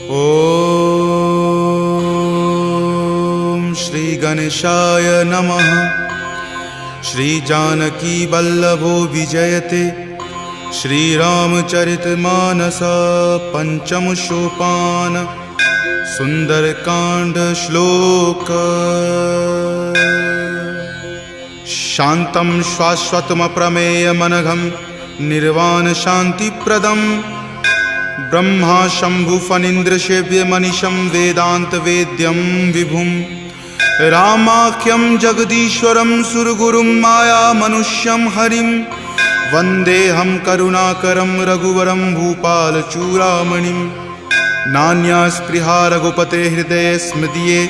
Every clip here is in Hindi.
ओम श्री गणेशाय नमः। श्री जानकी वल्लभो विजयते। श्री रामचरितमानस पंचम सोपान सुंदरकांड श्लोक। शांतं शाश्वतम प्रमेय मनघम निर्वाण शांतिप्रदम ब्रह्मा शंभु फणीन्द्र सेव्य मनीषं वेदांत वेद्यं विभुं रामाख्यं जगदीश्वरं सुरगुरुं माया मनुष्यं हरिं वन्देऽहं करुणाकरं रघुवरं भूपालचूडामणिं। नान्या स्पृहा रघुपते हृदये स्मदीये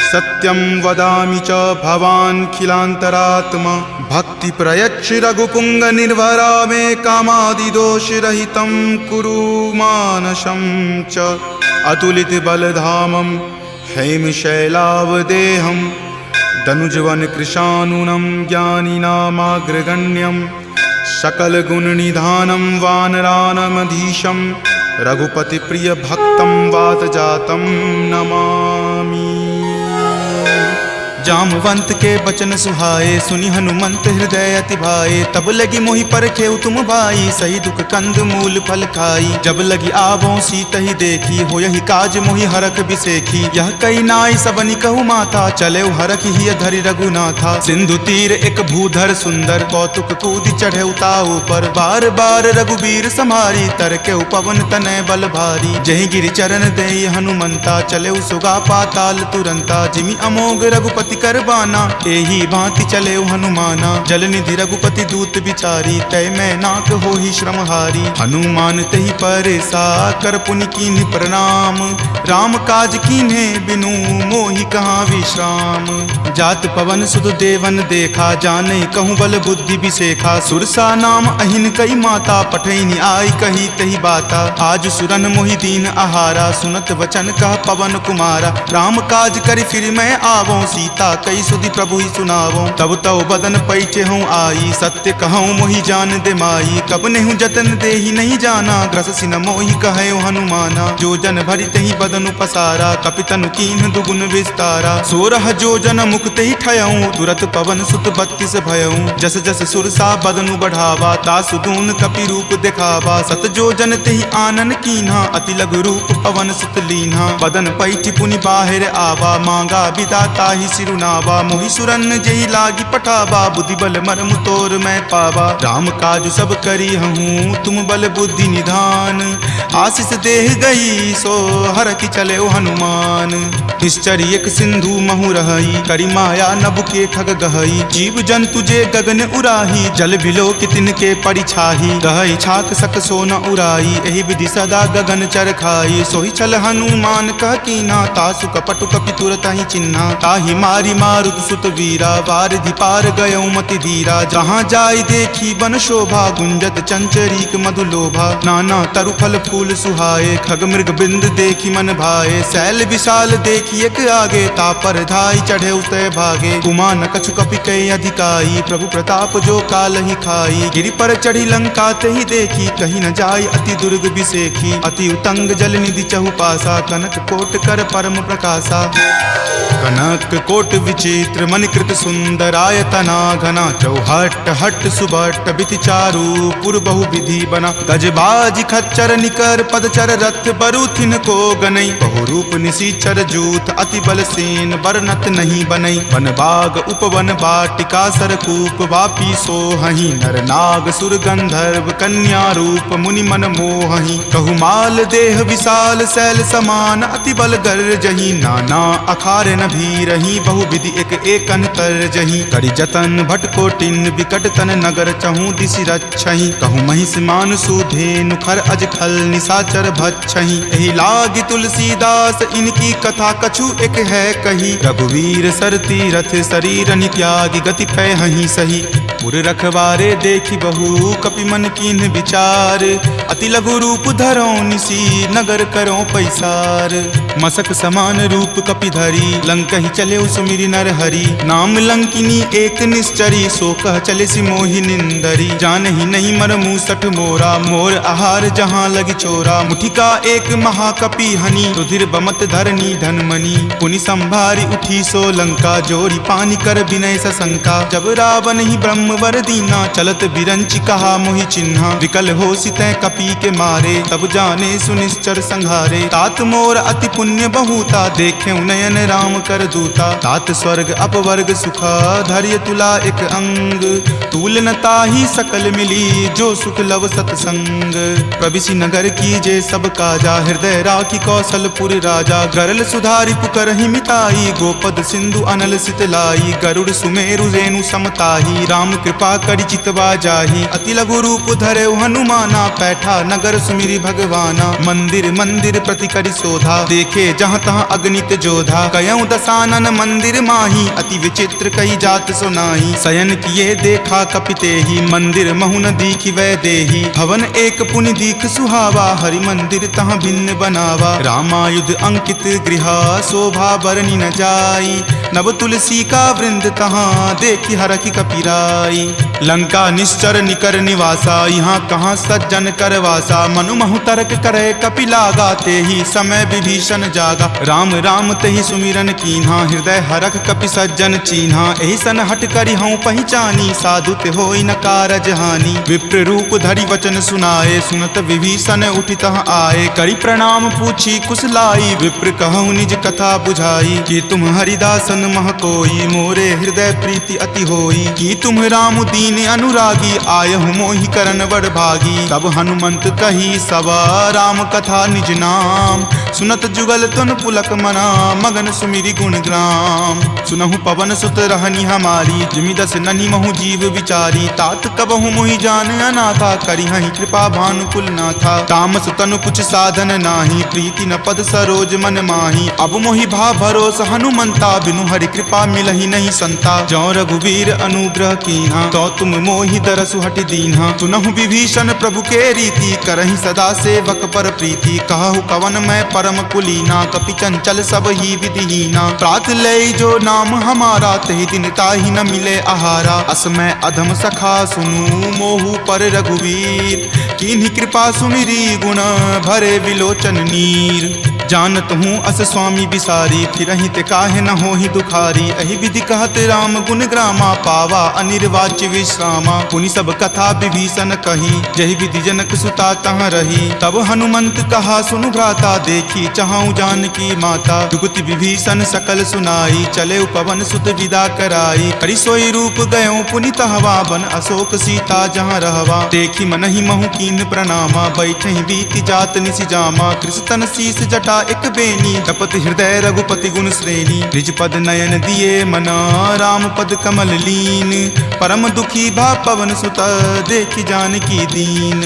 सत्यं वदामि च भवान् खिलान्तरात्मा। भक्ति प्रयच्छ रघुपुंग निर्भरा मे कामादिदोषरहितं कुरु मानसं च। अतुलित बलधामं हेमशैलावदेहं दनुजवन कृशानुनं ज्ञानिनामाग्रगण्यं सकलगुणनिधानं वानरानमधीशं रघुपतिप्रियभक्तं वातजातं नमामि। जामवंत के बचन सुहाए सुनि हनुमंत हृदय अति भाए। तब लगी मोहि परखेउ तुम भाई सही दुख कंद मूल फल खाई। जब लगी आवों सीत ही देखी हो यही काज मोहि हरख बिसेखी। यह कई नाई सबनि कहु माथा चले हरख ही धरि रघुनाथा। सिंधु तीर एक भूधर सुंदर कौतुक कूदि चढ़े ताऊ पर। बार बार रघुबीर समारी तर के पवन तनय बल भारी। जहि गिरि चरण देई हनुमंता चले सुगा पाताल तुरंता। जिमि अमोघ रघुपति करबाना एही भांति चले हनुमाना। जलनिधि रघुपति दूत बिचारी तय मैं नाक हो ही श्रमहारी। हनुमान तहि परेसा कर पुनि कीन्ह प्रणाम। राम काज कीन्हे बिनु मोहि कहाँ विश्राम। जात पवन सुत देवन देखा जाने कहूँ बल बुद्धि बिसेखा। सुरसा नाम अहिन कई माता पठैनी आई कही तही बाता। आज सुरन मोहि दीन आहारा सुनत वचन कह पवन कुमारा। राम काज करि फिर मैं आवों सीता कई सुधि प्रभु ही सुनावो। तब तव बदन पैठे हूँ आई सत्य कहूँ मोहि जान दे माई। कब नेहु जतन दे ही नहीं जाना ग्रस सिन मोहि कहे हनुमाना। जो जन भरि तहि बदन पसारा कपितनु कीन्ह दुगुन विस्तारा। 16 जो जन मुक्त ही ठयऊँ तुरत पवन सुत 32 भयऊँ। जस जस सुरसा बदनु बढ़ावा तासु दून कपि रूप दिखावा। सत जो जन तेहि आनन कीन्हा अति लघु रूप पवन सुत लीन्हा। बदन पैठि पुनि बाहिर आवा मांगा विदाता ही सिरुनावा। मोहि सुरन जेहि लागी पठावा बुद्धि बल मर्म तोर मैं पावा। राम काज सब करी हूँ तुम बल बुद्धि निधान। आशीष देह गई सो हर की चले हनुमान। निश्चर एक सिंधु महु रही करी माया नभ के खग गहई। जीव जंतु जे गगन उराही जल बिलो कि तिनके परिछाही। गहई छाक सक सो न उराई एहि विधि सदा गगन चर खाई। सोहि छल हनुमान कह कीन्हा तासु कपटु कपि तुरत ही चिन्हा। ताहि मारी मारुत सुत वीरा वारिधि पार गयौ मति धीरा। जहाँ जाय देखी बन शोभा गुंजत चंचरीक मधु लोभा। नाना तरु फल फूल सुहाए खग मृग बिंद देखी मन भाए। शैल विशाल देखी एक आगे तापर धाई चढ़े उतय भागे। कुमान कछु कपि कई अधिकाई प्रभु प्रताप जो काल ही खाई। गिरि पर चढ़ी लंका तेहि देखी कहीं न जाय अति दुर्ग बिसेखी। अति उतंग जल निधि चहुपासा कनक कोट कर परम प्रकाशा। कनक कोट विचित्र मणिकृत सुंदरायतना घना। चौहट हट सुबट बिति चारु पुर बहु विधि बना। गजबाज खच्चर निकर पदचर रथ बरुथिन को गनई। बहुरूप निशिचर जूथ अति बल सेन बरनत नहीं बनई। वन बाग उपवन बाटिका सरकूप वापी सोहहि। नर नाग सुर गंधर्व कन्या रूप मुनि मन मोहहि। कहु माल देह विशाल शैल समान अति बल गर्जहि। नाना अखारे न भी रही बहु विधि एक एकन कर जही। करि जतन भट कोटिन विकट तन नगर चहु दिशि रक्षहि। कहु महिष मान सुधेनु खर अज खल निशाचर भक्षहि। एहि लागी तुलसीदास इनकी कथा कछु एक है कही। रघुवीर सर तीरथ शरीर नित्यागी गति पै हहि सही। पुर रखवारे देखी बहु कपि मन कीन्ह विचार, अति लघु रूप धरो निसी नगर करो पैसार। मसक समान रूप कपि धरी लंकहि चले सुमिरि नर हरि, नाम लंकिनी एक निश्चरी सो कह चले सि मोहि निंदरी। जानहि नहीं मर मूसठ मोरा मोर आहार जहाँ लगी चोरा, मुठिका एक महाकपि हनि रुधिर बमत धरनी धनमणि। पुनि संभारी उठी सो लंका जोरी पानी कर विनय सशंका, जब रावण ही ब्रह्मवर दीना चलत बिरंचि कहा मोहि चिन्हा। विकल हो सितै कपि के मारे तब जाने सुनिश्चर संहारे, तात मोर अति पुण्य बहुता देखे नयन राम कर दूता। तात स्वर्ग अपवर्ग सुखा धैर्य तुला एक अंग, तूल न ताहि सकल मिली जो सुख लव सतसंग। प्रविशि नगर की जे सब काजा हृदय राखी कौशलपुर राजा, गरल सुधारि पुकरहि मिताई गोपद सिंधु अनल सितलाई। गरुड़ सुमेरु रेणु समताही राम कृपा करि चितवा जाही, अति लघु रूप धरे हनुमाना पैठा नगर सुमिरि भगवाना। मंदिर मंदिर प्रति करि शोधा देखे जहाँ तहाँ अगणित जोधा, कयऊँ दसानन मंदिर माही अति विचित्र कई जात सुनाई। शयन किए देखा कपितेहि मंदिर महुन दीखि वै देही, भवन एक पुनि दीख सुहावा हरि मंदिर तहाँ भिन्न बनावा। रामायुध अंकित गृहा शोभा बरनी न जाई, नव तुलसी का वृंद तहाँ देखी हरखि कपिराई। लंका निश्चर निकर निवासा यहाँ कहाँ सज्जन करवासा, मनु महु तर्क करे कपि लागा तेहि समय विभीषण जागा। राम राम तेहि सुमिरन कीन्हा हृदय हरख कपि सज्जन चीन्हा, एहि सन हट करि हऊँ पहचानी साधु ते होई न कारज हानि। विप्र रूप धरि वचन सुनाए सुनत विभीषण उठि तहाँ आए, करि प्रणाम पूछी कुशलाई विप्र कहूँ निज कथा बुझाई। कि तुम हरिदासन मह कोई मोरे हृदय प्रीति अति होई, कि तुम राम दीन अनुरागी आयहु मोहि करन बड़ भागी। तब हनुमंत कही सवा राम कथा निज नाम, सुनत जुगल तुन पुलक मना मगन सुमिरि गुण ग्राम। सुनहु पवन सुत रहनी हमारी जिमि दस ननि महु जीव विचारी, तात कबहु मोहि जान अनाथा करिहहि कृपा भानुकुल नाथा। तामस तनु कुछ साधन नाही प्रीति न पद सरोज मन माही, अब मोहि भा भरोस हनुमंता बिनु हरि कृपा मिलहि नहीं संता। जौ रघुवीर अनुग्रह कीन्हा तो तुम मोहि दरसु हटि दीन्हा, सुनहु विभीषण प्रभु के रीति करहि सदा सेवक पर प्रीति। कहु कवन मैं परम कुलीना कपि चंचल सब ही विधिहीना, प्रात लय जो नाम हमारा तहि दिन ताहि न मिले आहारा। अस मैं अधम सखा सुनु मोहु पर रघुवीर, कीन्ही कृपा सुमिरी गुण भरे विलोचन नीर। जानत हूँ अस स्वामी बिसारी फिरहि ते काहे न होहि दुखारी, एहि विधि कहत राम गुण ग्रामा पावा अनिर्वाच्य विश्रामा। पुनि सब कथा विभीषण कही जहि विधि जनक सुता तहाँ रही, तब हनुमंत कहा सुनु भ्राता देखी चाहूँ जानकी माता। जुगति विभीषण सकल सुनाई चले पवन सुत विदा कराई, हरि सोई रूप गयो पुनि तहवा बन अशोक सीता जहाँ रहवा। देखी मनहि महु कीन प्रणामा बैठे बीति जात निसि जामा, कृष्ण शीस जटा एक बेनी तपत हृदय रघुपति गुण श्रेणी। निज पद नयन दिए मना राम पद कमल लीन, परम दुखी भा पवन सुत देखी जानकी दीन।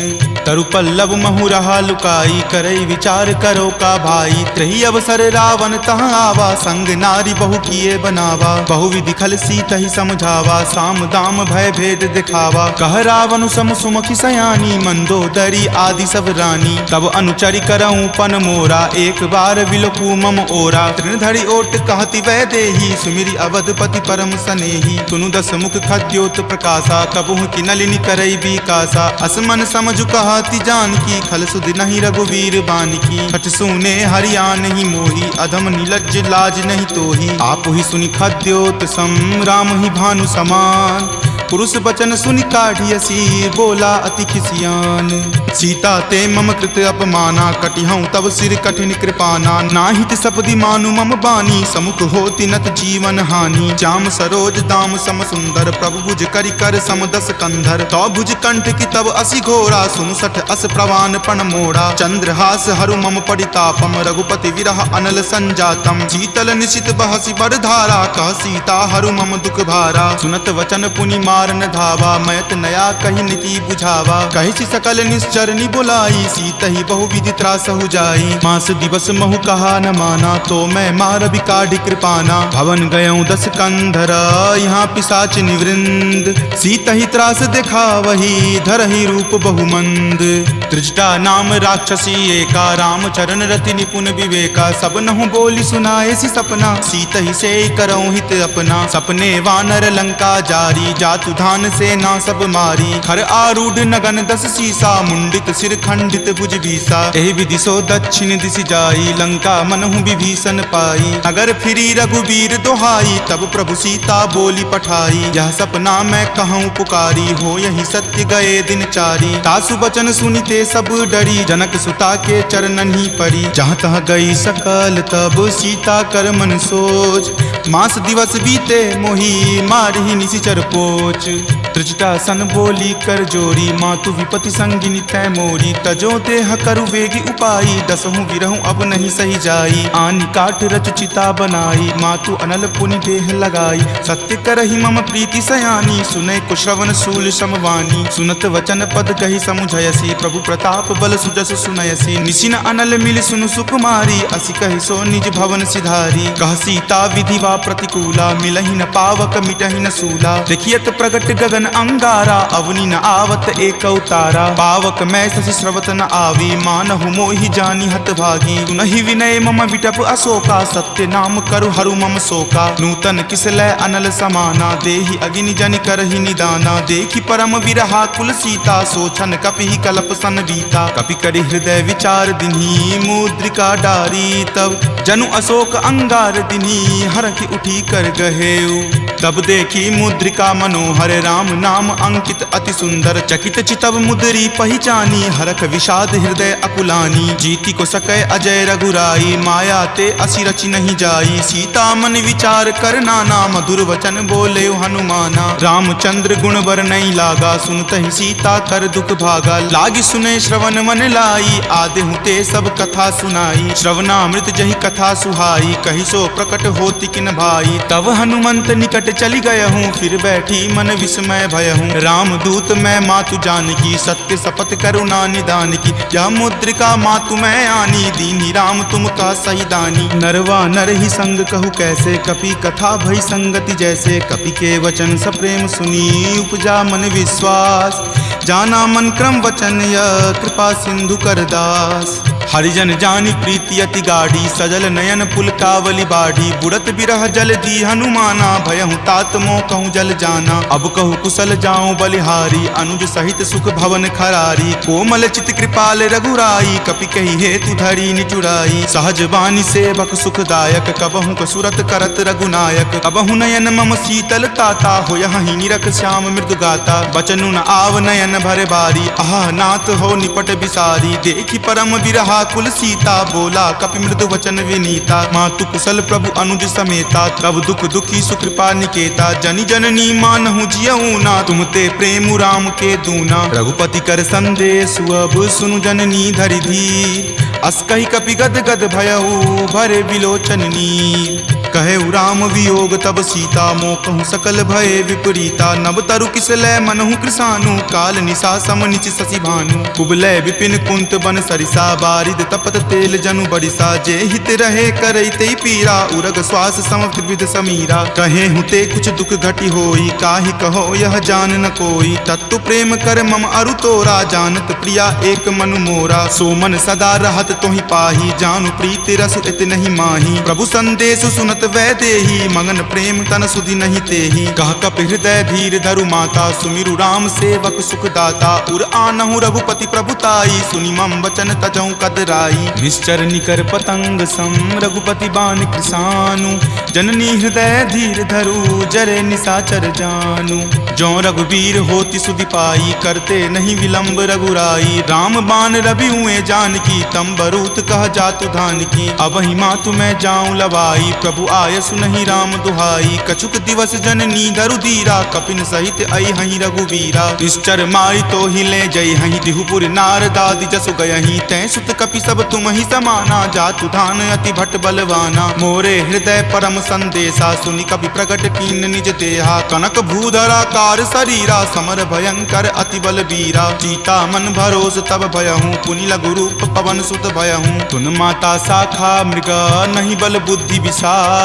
तरु पल्लव महु रहा लुकाई करई विचार करो का भाई, त्रही अवसर रावण तहाँ आवा संग नारी बहु किए बनावा। बहु विधि खल सीत ही समझावा साम दाम भय भेद दिखावा। कह रावण सम सुमुखी सयानी मंदोदरी आदि सब रानी, तब अनुचरि करऊं पन मोरा एक बार विलोकू मम ओरा। तृणधरि ओट कहति वै देही सुमिरि अवधपति परम सनेही, सुनु दस मुख खद्योत प्रकाशा कबहुँ की नलिनी करई विकासा। असमन समझु कहति जानकी खल सुध नहीं रघुवीर बानकी, छठ सुने हरियाण ही मोही अधम नीलज्ज लाज नहीं तोही। आप ही सुनि खद्योत सम राम ही भानु समान, पुरुष बचन सुनि काढ़ियसी बोला अति खिसियान। सीता ते मम कृत अपमाना कटिहऊँ तब सिर कठिन कृपाना। नाहित सपदि मानु मम बानी समुख होति नत जीवन हानि। श्याम सरोज दाम सम सुंदर प्रभु भुज करि कर सम दस कंधर। तो भुज कंठ की तब असि घोरा सुनु सठ अस प्रवान पण मोड़ा। चंद्रहास हरु मम परितापम रघुपति विरह अनल संजातम। शीतल निशित बहसि बड़ धारा कह सीता हरु मम दुख भारा। सुनत वचन पुनि मार मारन धावा, मैत नया कही नीति बुझावा। कही सकल निश्चरनी बुलाई, सीतहि बहुविधि त्रास हो जाई। मास दिवस महु कहा न माना, तो मैं मार बिकाढ़ कृपाना। भवन गयऊँ 10 कंधरा, यहाँ पिशाच निवृंद। सीतहि त्रास देखा वही, धरहि रूप बहुमंद। त्रिजटा नाम राक्षसी एका, राम चरण रति निपुण विवेका। सब नहु बोली सुनाए सी सपना, सीतहि से करऊँ हित अपना। सपने वानर लंका जारी, जातु धान से ना सब मारी। खर आरूढ़ नगन 10 सीसा, मुंडित सिर खंडित भुज बीसा। एहि विधि सो दक्षिण दिश जाई, लंका मनहु विभीषण पाई। नगर फिरी रघुबीर दोहाई, तब प्रभु सीता बोली पठाई। यह सपना मैं कहूँ पुकारी, हो यही सत्य गए दिन चारी। तासु बचन सुनिते सब डरी, जनक सुता के चरणन ही परी। जहाँ तहाँ गई सकल तब सीता कर मन सोच। मास दिवस बीते मोही, मारही निशिचर पोच। त्रिजटा सन बोली कर जोरी, मातु विपति संगिनी तै मोरी। तजो देह करु वेगी उपाई, दसहु विरहु अब नहीं सही जाई। आनि काठ रच चिता बनाई, मातु अनल पुनि देह लगाई। सत्य करहि मम प्रीति सयानी, सुनै कुश्रवण शूल समवानी। सुनत वचन पद कहि समुझयसी, प्रभु प्रताप बल सुजस सुनयसी। निशिन अनल मिल सुनु सुकुमारी, असि कहि सो निज भवन सिधारी। कह सीता विधिवा प्रतिकूला, मिलहि न पावक मिटहि न सूला। देखियत प्रगट गगन अंगारा, अवनि न आवत एक तारा। पावक मैं शशि स्रवत न आवी, मानहु मोहि जानी हत भागी। सुनहि विनय मम विटप अशोका, सत्य नाम करु हरु मम शोका। नूतन किसलै अनल समाना, देहि अगिनि जनि करहि निदाना। देखि परम विरहा कुल सीता, सोचन कपि कलप सन बीता। कपि करि हृदय विचार दिन्ही, मुद्रिका डारी। तब जनु अशोक अंगार दिन्ही, हरखि उठी कर गहेऊ। तब देखी मुद्रिका मनोहर, राम नाम अंकित अति सुंदर। चकित चितव मुद्री पहचानी, हरख विषाद हृदय अकुलानी। जीति को सकै अजय रघुराई, माया ते असि रचि नहीं जाई। सीता मन विचार कर नाना, मधुर वचन बोले हनुमाना। रामचंद्र गुण बर नहीं लागा, सुनतहि सीता कर दुख भागा। लागी सुने श्रवण मन लाई, आदेहु ते सब कथा सुनाई। श्रवणामृत जहि कथा सुहाई, कहि सो प्रकट होति किन भाई। तब हनुमंत निकट चली गयहूँ, फिर बैठी मन विस्मय भयहूँ। राम दूत मैं मातु जानकी, सत्य शपथ करुणा निदान की। यह मुद्रिका मातु मैं आनी, दीनी राम तुम का सही दानी। नरवा नर ही संग कहु कैसे, कपि कथा भई संगति जैसे। कपि के वचन सप्रेम सुनी, उपजा मन विश्वास। जाना मन क्रम वचन यह, कृपा सिंधु कर दास। हरिजन जानी प्रीति अति गाढ़ी, सजल नयन पुलकावली बाढ़ी। बुड़त बिरह जल दी हनुमाना, भयहु तात मोह कहूँ जल जाना। अब कहु कुशल जाऊँ बलिहारी, अनुज सहित सुख भवन खरारी। कोमल चित कृपाल रघुराई, कपि कही हेतु धरी निचुराई। सहज बानी सेवक सुखदायक, कबहु कसुरत करत रघुनायक। कबहु नयन मम शीतल ताता, हो यहीं निरख श्याम मृदु गाता। बचनु न आव नयन भर बारी, आह नाथ हो निपट बिसारी। देखी परम विरहा कुल सीता, बोला कपि मृदु वचन विनीता। मातु कुशल प्रभु अनुज समेता, तब दुख दुखी सुकृपा निकेता। जनि जननी मानहु जियऊ ना, तुम ते प्रेम राम के दूना। रघुपति कर संदेश अब सुनु जननी धरि धीर। अस कहि कपि गद गद भयऊ, भरे विलोचन नीर। कहे राम वियोग तब सीता, मोह कहूँ सकल भय विपरीता। नव तरु किसलै मनहु कृसानु, काल निशा सम निच शशि भानु। कुबलै विपिन कुंत बन सरिसा, बारिद तपत तेल जनु बरिसा। जे हित रहे करैते पीरा, उरग श्वास सम त्रिविध समीरा। कहे हुते कुछ दुख घटी होई, काहि कहो यह जान न कोई। तत्तु प्रेम कर मम अरु तोरा, जानत प्रिया एक मनु मोरा। सो मन सदा रहत तोहि पाही, जानु प्रीति रसु इत नहीं माही। प्रभु संदेश सुनत वै देही, मगन प्रेम तन सुधि नहीं तेही। कह कप हृदय धीर धरु माता, सुमिरु राम सेवक सुख दाता। उर आनहु रघुपति प्रभुताई, सुनि मम वचन तजहु कदराई। निश्चर निकर पतंग सम, रघुपति बाण कृसानु। जननी हृदय धीर धरु, जरे निशाचर जानु। जो रघुवीर होति सुधि पाई, करते नहीं विलंब रघुराई। राम बाण रवि हुए जानकी, तम बरूत कह जातु धान की। अब ही मातु मैं जाऊं लवाई, प्रभु आय सुनहि राम दुहाई। कछुक दिवस जननी धरु धीरा, कपिन सहित आई हहीं रघुवीरा। निश्चर मारी तो ही ले जई हहीं, दिहुपुर नारदादि जसु गयहीं। तै सुत कपि सब तुम ही समाना, जातु धान अति भट बलवाना। मोरे हृदय परम संदेशा, सुनि कपि प्रकट कीन निज देहा। कनक भूधराकार शरीरा, समर भयंकर अति बलबीरा। सीता मन भरोस तब भयहूँ, पुनि लघु रूप पवन सुत भयहूँ। तुन माता शाखा मृग, नहीं बल बुद्धि विशाल।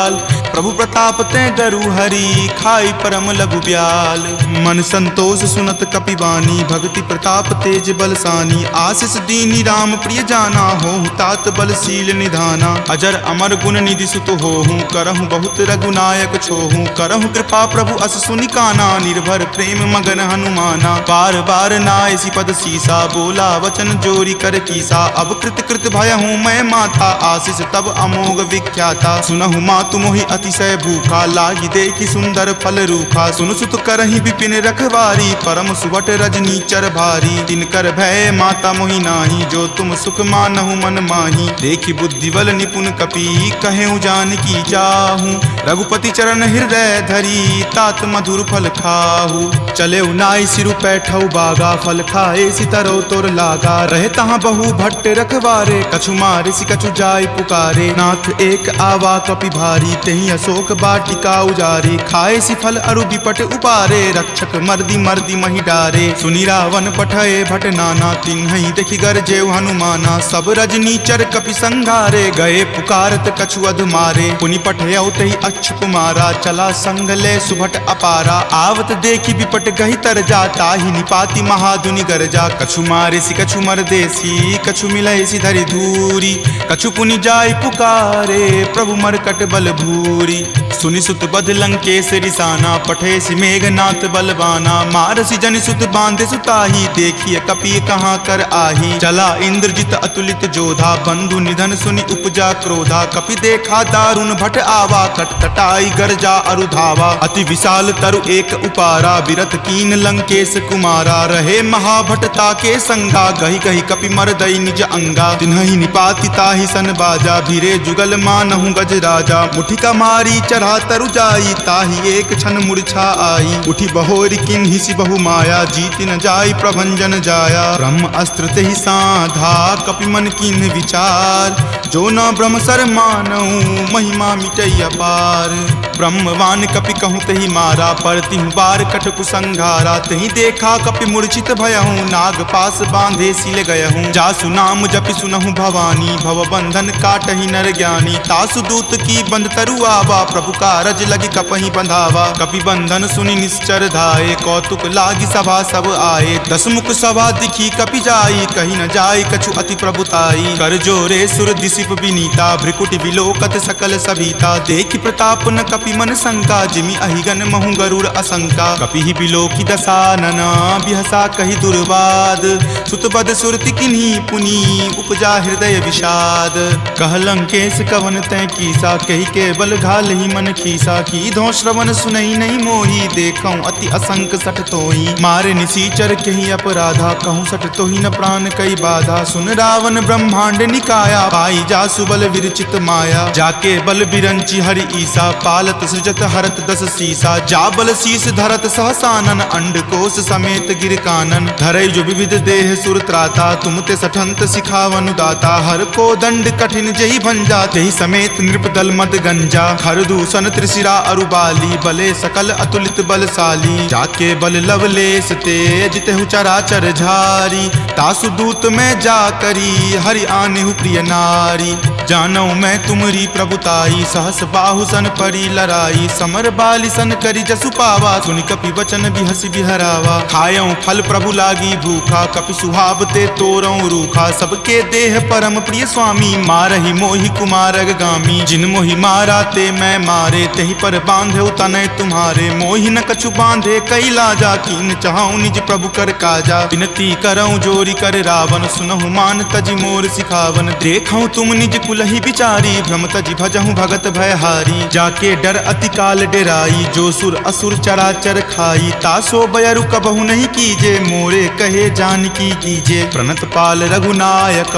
प्रभु प्रताप ते डरु हरि, खाई परम लघु ब्याल। मन संतोष सुनत कपिवानी, भक्ति प्रताप तेज बलसानी। आशीष दीनी राम प्रिय जाना, होहु तात बलशील निधाना। अजर अमर गुण निधि सुत होहूँ, करहु बहुत रघुनायक छोहूँ। करहु कृपा प्रभु अस सुनि काना, निर्भर प्रेम मगन हनुमाना। बार बार नायसी पद सीसा, बोला वचन जोरी कर कीसा। अब कृत कृत भयहूँ मैं माता, आशीष तब अमोघ विख्याता। सुनहु मातु मोहि अतिशय भूखा, लागी देखी सुंदर फल रूखा। सुन सुत करहि विपिन रखवारी, परम सुवट रजनी चर भारी। तिनकर भय माता मोहि नाही, जो तुम सुख मानहु मन माही। देखी बुद्धि बल निपुण कपि, कहेउ जानकी चाहूँ। रघुपति चरण हृदय धरी, तात मधुर फल खाहू। चले नाई सिरु पैठौ बागा, फल खाए सितरो तोर लागा। रहे तहाँ बहु भट्ट रखवारे, कछु मारे सि कछु जाय पुकारे। नाथ एक आवा कपि भारी, तेहि अशोक वाटिका उजारे। खाए सि फल अरु विपट उपारे, रक्षक मर्दी मर्दी महि डारे। सुनि रावण पठय भट नाना, तिन्हि देखि गरजेउ हनुमाना। सब रजनी चर कपि संघारे, गए पुकारत कछु अधु मारे। पुनि पठयउ तेहि अच्युत कुमारा, चला संग ले सुभट अपारा। आवत देखि विपट गहि तर जा, ताहि निपाति महाधुनि गरजा। कछु मारे सि कछु मरदेसी, कछु मिलय सि धरि धूरी। कछु पुनि जाय पुकारे, प्रभु मरकट बल भूरी। सुनि सुत बध लंकेश रिसाना, पठे सि मेघनाथ बलवाना। मारसि जनि सुत बांधे सुताही, देखिए कपि कहाँ कर आही। चला इंद्रजित अतुलित जोधा, बंधु निधन सुनि उपजा क्रोधा। कपि देखा दारुण भट आवा, कटकटाई गरजा अरु धावा। अति विशाल तरु एक उपारा, विरत कीन लंकेश कुमारा। रहे महाभटता के संगा, गहि गहि कपि मरदई निज अंगा। तिन्हि निपाति ताहि सन बाजा, भीरे जुगल मानहु गज राजा। मुठिका मारी चढ़ा तरु जाई, ताहि एक क्षण मूर्छा आई। उठी बहोरी किन्हि सि बहु माया, जीति न जाई प्रभंजन जाया। ब्रह्म अस्त्र तेहि साधा, कपि मन कीन्ह विचार। जो न ब्रह्म सर मानहु, महिमा मिटई अपार। ब्रह्मवान कपि कहूँ तेहि मारा, परतिहु बार कटकु संघारा। तेहि देखा कपि मूर्छित भयहूँ, नाग पास बांधे सिल गयहूँ। जासु नाम जपि सुनहु भवानी, भव बंधन काटहि नर ज्ञानी। तासु दूत की बंध तरु आवा, प्रभु कारज लगी कपहि बंधावा। कपि बंधन सुनि निश्चर धाये, कौतुक लागी सभा सब आए। दस मुख सभा दिखी कपि जाई, कही न जाय कछु अति प्रभुताई। कर जोरे सुर दिसिप विनीता, भ्रिकुटि विलोकत सकल सभीता। देखि प्रताप न कपि मन शंका, जिमि अहिगन महु गरुड़ असंका। कपि ही बिलोकी दसानन, बिहसा कहि दुर्वाद। सुतबद सुरति किन्ही पुनि, उपजा हृदय विषाद। कह लंकेश कवन तै कीसा, कहि के बल घाल ही मन खीसा। की धो श्रवण सुनई नहीं मोही, देखऊं अति असंक सठ तोही। मारे निसीचर कहि अपराधा, कहूँ सठ तोही न प्राण कई बाधा। सुन रावण ब्रह्मांड निकाया, पाई जासु बल विरचित माया। जाके बल बिरंची हरि ईसा, पालत सृजत हरत दस सीसा। जा बल शीस धरत सहसानन, अंडकोश समेत गिर कानन। धरई जो विविध देह सुर त्राता, तुम ते सठंत सिखावनु दाता। हर को दंड कठिन जही भंजा, तेहि समेत नृपदल मद गंजा। खर दूषण त्रिशिरा अरुबाली, बले सकल अतुलित बलशाली। जाके बल लवलेश तेज, तेहु चराचर झारी। तासु दूत में जा करी, हरि आनेहु प्रिय नारी। जानौ मैं तुमरी प्रभुताई, सहस बाहु सन परी लराई। समर बाली सन करी जसु पावा, सुनि कपि वचन बिहसि बिहरावा। खायऊं फल प्रभु लागी भूखा, कपि सुहावते तोरऊं रूखा। सबके देह परम प्रिय स्वामी, मारहि मोहि कुमारग गामी। जिन मोहि मारा ते मैं मारे, तेहि पर बांधे तनय तुम्हारे। मोहि न कछु बांधे कई लाजा, कीन चाहूं निज प्रभु कर काजा। विनती करऊं जोरी कर रावण, सुनहु मान तजि मोर सिखावन। देखऊं तुम निज कुलहि बिचारी, भ्रम तजि भजहूं भगत भयहारी। जाके डर अति काल डेराई, जो सुर असुर चराचर खाई। तासो बयरु कबहु नहीं कीजे, मोरे कहे जानकी कीजे। प्रणत पाल रघुनायक,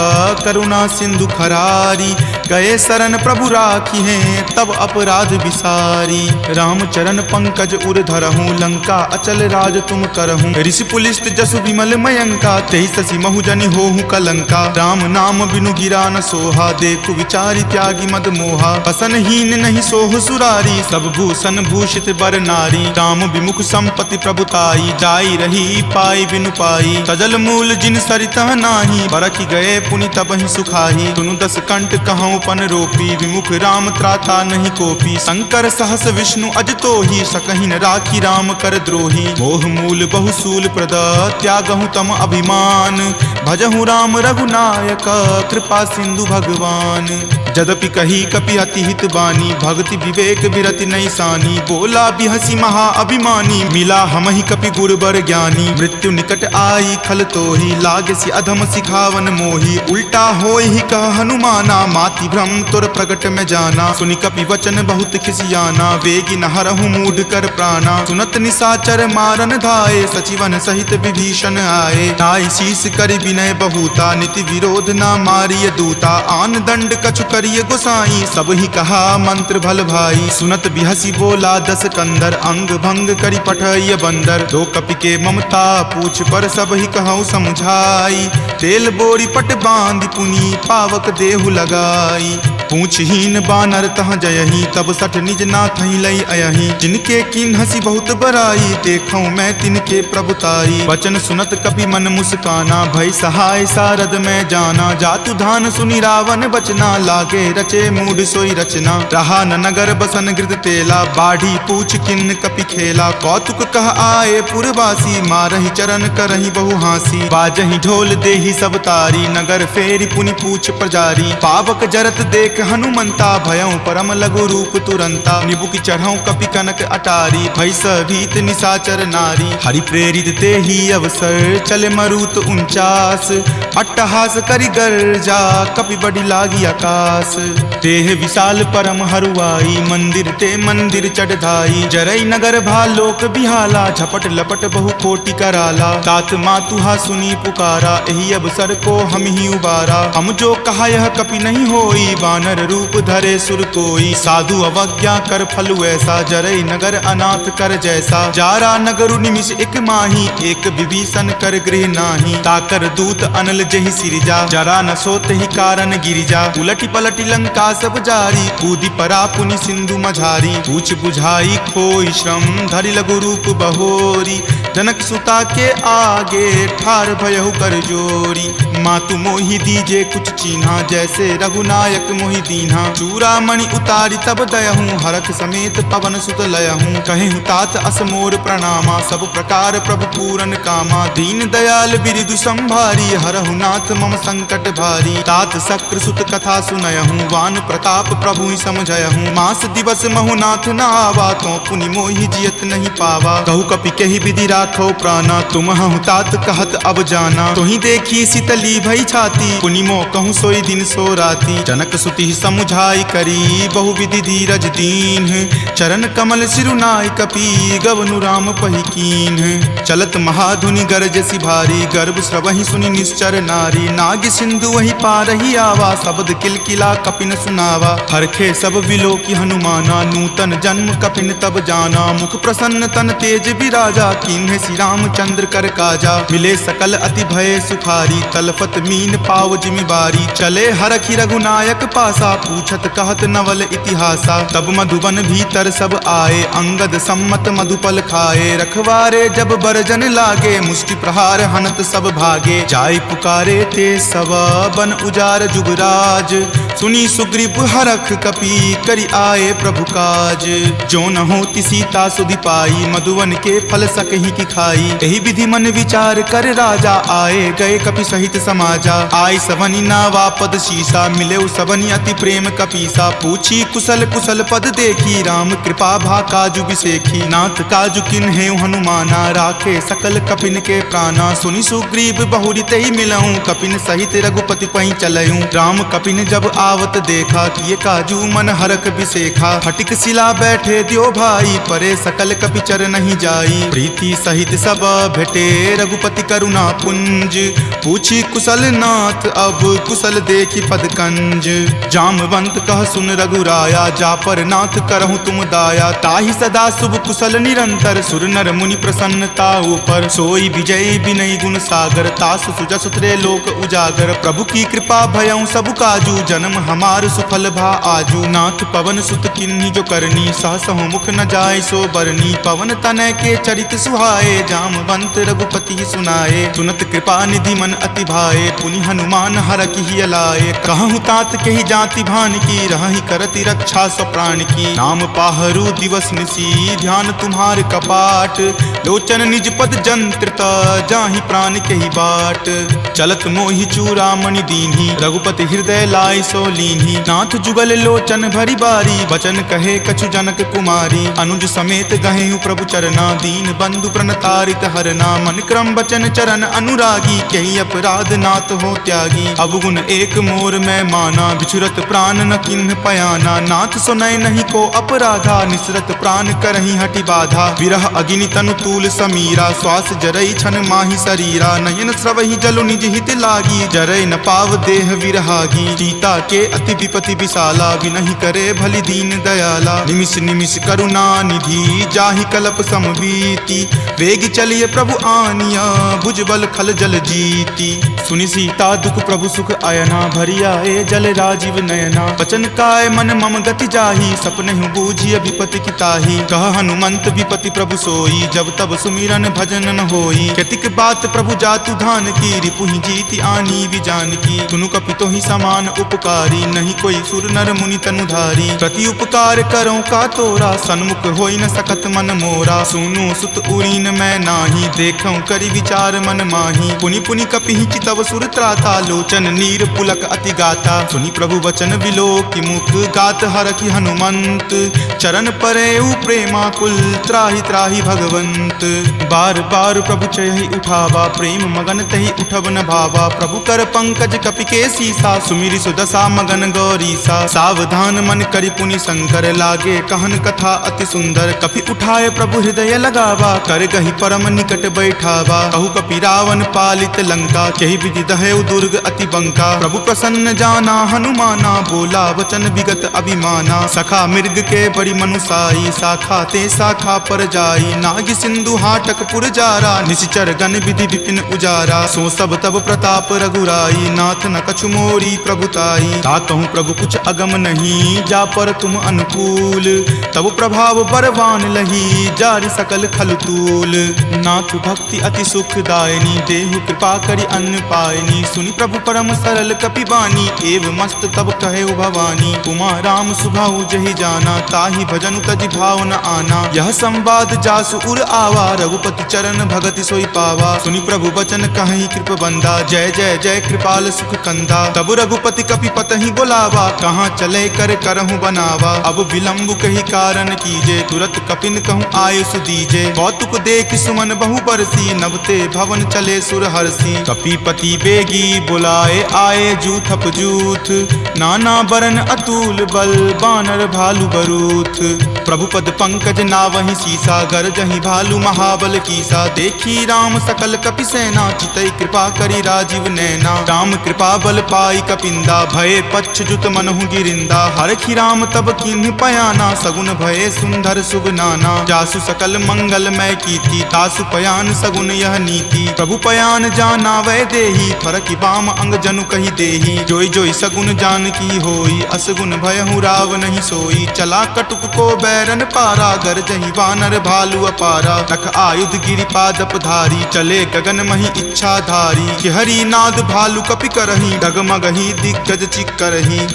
करुणा सिंधु खरारी। गए शरण प्रभु राखी हैं तब अपराध विसारी। राम चरण पंकज उर धरहूँ लंका अचल राज तुम करहूँ। ऋषि पुलिस्त जसु विमल मयंका तेहि शशि महुजनि होहु कलंका। राम नाम बिनु गिरा न सोहा देखु विचारी त्यागी मद मोहा। बसनहीन नहीं सोह सुरारी सब भूषण भूषित बर नारी। राम विमुख संपत्ति प्रभुताई जाई रही पाई बिनु पाई। सजल मूल जिन सरितह नाही बरखि गए पुनि तबहि सुखाही। सुनु दस कंठ कहूँ पन रोपी विमुख राम त्राता नहीं कोपी। शंकर सहस विष्णु अज तोहि सकहि न राखी राम कर द्रोही। मोह मूल बहुसूल प्रद त्यागहु तम अभिमान। भजहु राम रघुनायक कृपा सिंधु भगवान। जदपि कही कपि अति हित बानी भक्ति विवेक विरति नहीं सानी। बोला बिहसी महा अभिमानी मिला हमहि कपि गुरबर ज्ञानी। मृत्यु निकट आई खल तोहि लागसी अधम सिखावन मोही। उल्टा होय ही कह हनुमाना माति भ्रम तुर प्रगट में जाना। सुनि कपि वचन बहुत खिसियाना वेगी न हरहु मूढ़ कर प्राणा। सुनत निशाचर मारन धाये सचिवन सहित विभीषण आए। नाई शीस कर विनय बहुता नीति विरोध न मारिय दूता। आन दंड कछु करिय गोसाई सब ही कहा मंत्र भल भाई। सुनत बिहसी बोला दस कंदर अंग भंग करि पठय बंदर। दो कपि के ममता पूछ पर सब ही कहूँ समझाई। तेल बोरी पट बांध पुनी पावक देहु लगाई। पूछहीन बानर तह जयही तब सठ निज नाथ लई अयही। जिनके किन हसी बहुत बराई देखूं मैं तिनके प्रभुताई। वचन सुनत कपि मन मुस्काना भय सहाय सारद में जाना। जातु धान सुनि रावण बचना लागे रचे मूढ़ सोई रचना। रहा न नगर बसन गृद तेला बाढ़ी पूछ किन कपि खेला। कौतुक कह आए पुरवासी मारहि चरण करहि बहु हासी। बाजहि ढोल देहि सब तारी नगर फेरी पुनि पूछ प्रजारी। पावक जरत देख हनुमंता भयं परम लघु रूप तुरंता। निबुक चढ़ऊ कपि कनक अटारी भय भीत निशाचर नारी। हरि प्रेरित तेहि अवसर चले मरुत 49। अट्टहास करि गर्जा कपि बड़ी लागी आकाश। देह विशाल परम हरुआई मंदिर ते मंदिर चढ़ाई। जरई नगर भालोक बिहाला झपट लपट बहु कोटि कराला। तात मातुहा सुनी पुकारा एहि अवसर को हम ही उबारा। हम जो कहा यह कपि नहीं होई वानर रूप धरे सुर कोई। साधु अवज्ञा कर फलु ऐसा जरई नगर अनाथ कर जैसा। जारा नगरु निमिष एक माही एक विभीषण कर गृह नाही। ताकर दूत अनल जहि सिरिजा जरा न सोत ही कारण गिरिजा। उलटी पलटी लंका सब जारी कूदी परा पुनि सिंधु मझारी। पूछ बुझाई खोई श्रम धरि लघु रूप बहोरी। जनक सुता के आगे ठार भयहु कर जोरी। मातु मोहि दीजे कुछ चीन्हा जैसे रघुनायक मोहि दीन्हा। चूड़ामणि उतारी तब दयहूँ हरख समेत पवन सुत लयहूँ। कहेहु तात असमोर प्रणामा सब प्रकार प्रभु पूरन कामा। दीन दयाल बिरिदु संभारी हरहु नाथ मम संकट भारी। तात शक्र सुत कथा सुनयहूँ वान प्रताप प्रभु ही समझयहूँ। मास दिवस महु नाथ न आवा तो पुनि मोहि जियत नहीं पावा। कहु कपि कहि विधि राखो प्राणा तुम हूँ तात कहत अब जाना। तुहि देखी शीतली भई छाती पुनि मो कहूँ सोई दिन सो राती। जनक सुति समुझाई करी बहु विधि धीरज दीन। चरण कमल सिरुनाय कपि गवनु राम पहि कीन। चलत महाधुनि गरजसि भारी गर्भ स्रवहि सुनि निश्चर नारी। नाग सिंधु वही पारहि आवा शब्द किलकिला कपिन सुनावा। हरखे सब विलोकी हनुमाना नूतन जन्म कपिन तब जाना। मुख प्रसन्न तन तेज विराजा कीन्हे श्री रामचंद्र कर काजा। मिले सकल अति भय सुखारी तलफत मीन पाव जिमिबारी। चले हरखि रघुनायक पासा पूछत कहत नवल इतिहासा। तब मधुबन भीतर सब आए अंगद सम्मत मधुपल खाए। रखवारे जब बरजन लागे मुष्टि प्रहार हनत सब भागे। जाय पुकारे ते सब बन उजार जुगराज। सुनी सुग्रीव हरख कपि करि आए प्रभु काज। जो न होती सीता सुधि पाई मधुवन के फल सकहि की खाई। एहि विधि मन विचार कर राजा आए गए कपि सहित समाजा। आय सवनि नावा पद शीसा मिले सबनि अति प्रेम कपीसा। पूछी कुशल कुशल पद देखी राम कृपा भा काजु बिसेखी। नाथ काजु किन्हे हनुमाना राखे सकल कपिन के प्राणा। सुनि सुग्रीव बहुरी तेहि मिलऊं कपिन सहित रघुपति पहि चलऊं। राम कपिन जब आवत देखा किए काजू मन हरख बिसेखा। फटिक सिला बैठे दियो भाई परे सकल कपि चर नहीं जाई। प्रीति सहित सब भेटे रघुपति करुणा पुंज। पूछी कुशल नाथ अब कुशल देखी पद कंज। जामवंत कह सुन रघुराया जा पर नाथ करहु तुम दाया। ताहि सदा शुभ कुशल निरंतर सुर नर मुनि प्रसन्नता ऊपर। सोई विजय विनय गुण सागर तासु सुजस त्रैलोक उजागर। प्रभु की कृपा भयउ सब काजू जन्म हमार सुफल भा आजू। नाथ पवन सुत किन्ही जो करनी सहसहु मुख न जाय सो बरनी। पवन तनय के चरित सुहाए जामवंत रघुपति सुनाए। सुनत कृपा निधि मन अति भाए पुनि हनुमान हरखि हिय लाए। कहूँ तात के ही जाति भान की रहि करति रक्षा सो प्राण की। नाम पाहरू दिवस निसी ध्यान तुम्हार कपाट। लोचन निज पद जंत्रित जाहि प्राण के ही बाट। चलत मोहि चूड़ामणि दीन्ही रघुपति हृदय लाय सो लीन्ही। नाथ जुगल लोचन भरी बारी वचन कहे कछु जनक कुमारी। अनुज समेत गहेहु प्रभु चरना दीन बंधु प्रणतारित हरना। मन क्रम वचन चरण अनुरागी कही अपराध नाथ हो त्यागी। अवगुण एक मोर में माना बिछुरत प्राण न किन्ह पयाना। नाथ सुनय नहीं को अपराधा निसरत प्राण करही हटि बाधा। विरह अग्नि तनु तूल समीरा श्वास जरई छन माही शरीरा। नयन स्रवहि जलु निज हित लागी जरय न पाव देह विरहागी। सीता के अति विपति विशाला विनहि करे भली दीन दयाला। निमिष निमिष करुणा निधि जाहि कलप समबीति। वेग चलिए प्रभु आनिया भुजबल खल जल जीति। सुनि सीता दुख प्रभु सुख अयना भरी आए जल राजीव नयना। वचन काय मन मम गति जाहि सपनेहु बूझिय विपति की ताहि। कह हनुमंत विपति प्रभु सोई जब तब सुमिरन भजन न होई। केतिक बात प्रभु जातु धान की रिपुहि जीति आनी विजान की। सुनु कपितो ही समान उपकारी नहीं कोई सुर नर मुनि तनुधारी। प्रति उपकार करो का तोरा सन्मुख होई न सकत मन मोरा। सुनु सुत उरीन मैं नाही देखऊं करि विचार मन माही। पुनि पुनि कपिहि चितव सुर त्राता लोचन नीर पुलक अति गाता। सुनि प्रभु वचन विलोकि मुख गात हरखि हनुमंत। चरण परेउ प्रेमाकुल त्राहि त्राहि भगवंत। बार बार प्रभु चयहि उठावा प्रेम मगन तहि उठब न भावा। प्रभु कर पंकज कपि के सीसा सुमिरि सुदशा मगन गौरीसा। सावधान मन करि पुनि शंकर लागे कहन कथा अति सुंदर। कपि उठाए प्रभु हृदय लगावा कर गहि परम निकट बैठावा। कहु कपि रावण पालित लंका केहि विधि दहेउ दुर्ग अति बंका। प्रभु प्रसन्न जाना हनुमाना बोला वचन विगत अभिमाना। सखा मृग के बड़ी मनुसाई शाखा ते शाखा पर जाई। नाग सिंधु हाटक पुर जारा निशिचर गण विधि विपिन उजारा। सो सब तब प्रताप रघुराई नाथ न कछु मोरी प्रभुताई। ताकहु प्रभु कुछ अगम नहीं जा पर तुम अनुकूल। तब प्रभाव बरवान लही जारि सकल खल तूल। नाथ भक्ति अति सुखदायनी देहु कृपा करि अन्न पायनी। सुनि प्रभु परम सरल कपि बानी एव मस्त तब कहे भवानी। उमा राम सुभाऊ जहि जाना ताहि भजनु तजि भाव न आना। यह संवाद जासु उर आवा रघुपति चरण भगति सोई पावा। सुनि प्रभु वचन कहि कृप बंदा जय जय जय कृपाल सुख कंदा। तब रघुपति कपि पतहि बोलावा कहाँ चले कर करहु बनावा। अब विलंब कही कारण कीजे तुरत कपिन कहूँ आयुष दीजे। कौतुक देख सुमन बहु बरसी नभते भवन चले सुर हरसी। कपिपति बेगी बुलाए आए जूथप जूथ। नाना बरन अतुल बल बानर भालु बरूथ। प्रभु पद पंकज नावहि सीसा गरजहि भालु महाबल कीसा। देखी राम सकल कपि सेना चितई कृपा करि राजीव नैना। राम कृपा बल पाई कपिंदा भये पच्छ जुत मनहु गिरिंदा। हरखि राम तब किन्ह पयाना सगुन भये सुंदर सुगनाना। जासु सकल मंगलमय कीर्ति तासु पयान सगुन यह नीति। प्रभु पयान जाना वै देही फरकि बाम अंग जनु कहि देही। जोई जोई सगुन जान की होई असगुन भयहु राव नहीं सोई। चला कटुक को बैरन पारा गरजहि वानर भालु अपारा। रख आयुध गिरिपादप धारी चले गगन मही इच्छा धारी। हरि नाद भालु कपि करही डगमगहि दिग्गज चिक्करही।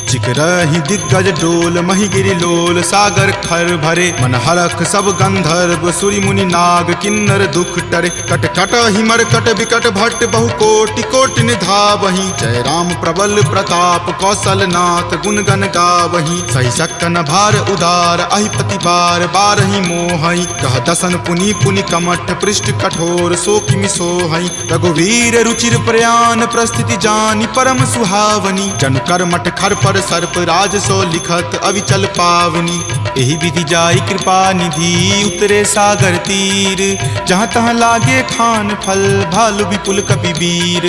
चिकरहि दिग्गज डोल मही गिरि लोल सागर खर भरे। मन हरख सब गंधर्व सुरि मुनि नाग किन्नर दुख टरे। कट कट हिमर कट विकट भट्ट बहु कोटि कोटि निधावहि। जय राम प्रबल प्रताप कौशल नाथ गुण गण गावहि। सही सकन भार उदार अहिपति बार बारहि मोहहि। कह दसन पुनि पुनि कमठ पृष्ठ कठोर सो किमि सोहहि। रघुवीर रुचिर प्रयाण प्रस्थिति जानि परम सुहावनी। जन कर मठ खर पर सर्प राज सो लिखत अविचल पावनी। एही विधि जाई कृपा निधि उतरे सागर तीर, जहाँ तहाँ लागे खान फल भालु विपुल कपि वीर।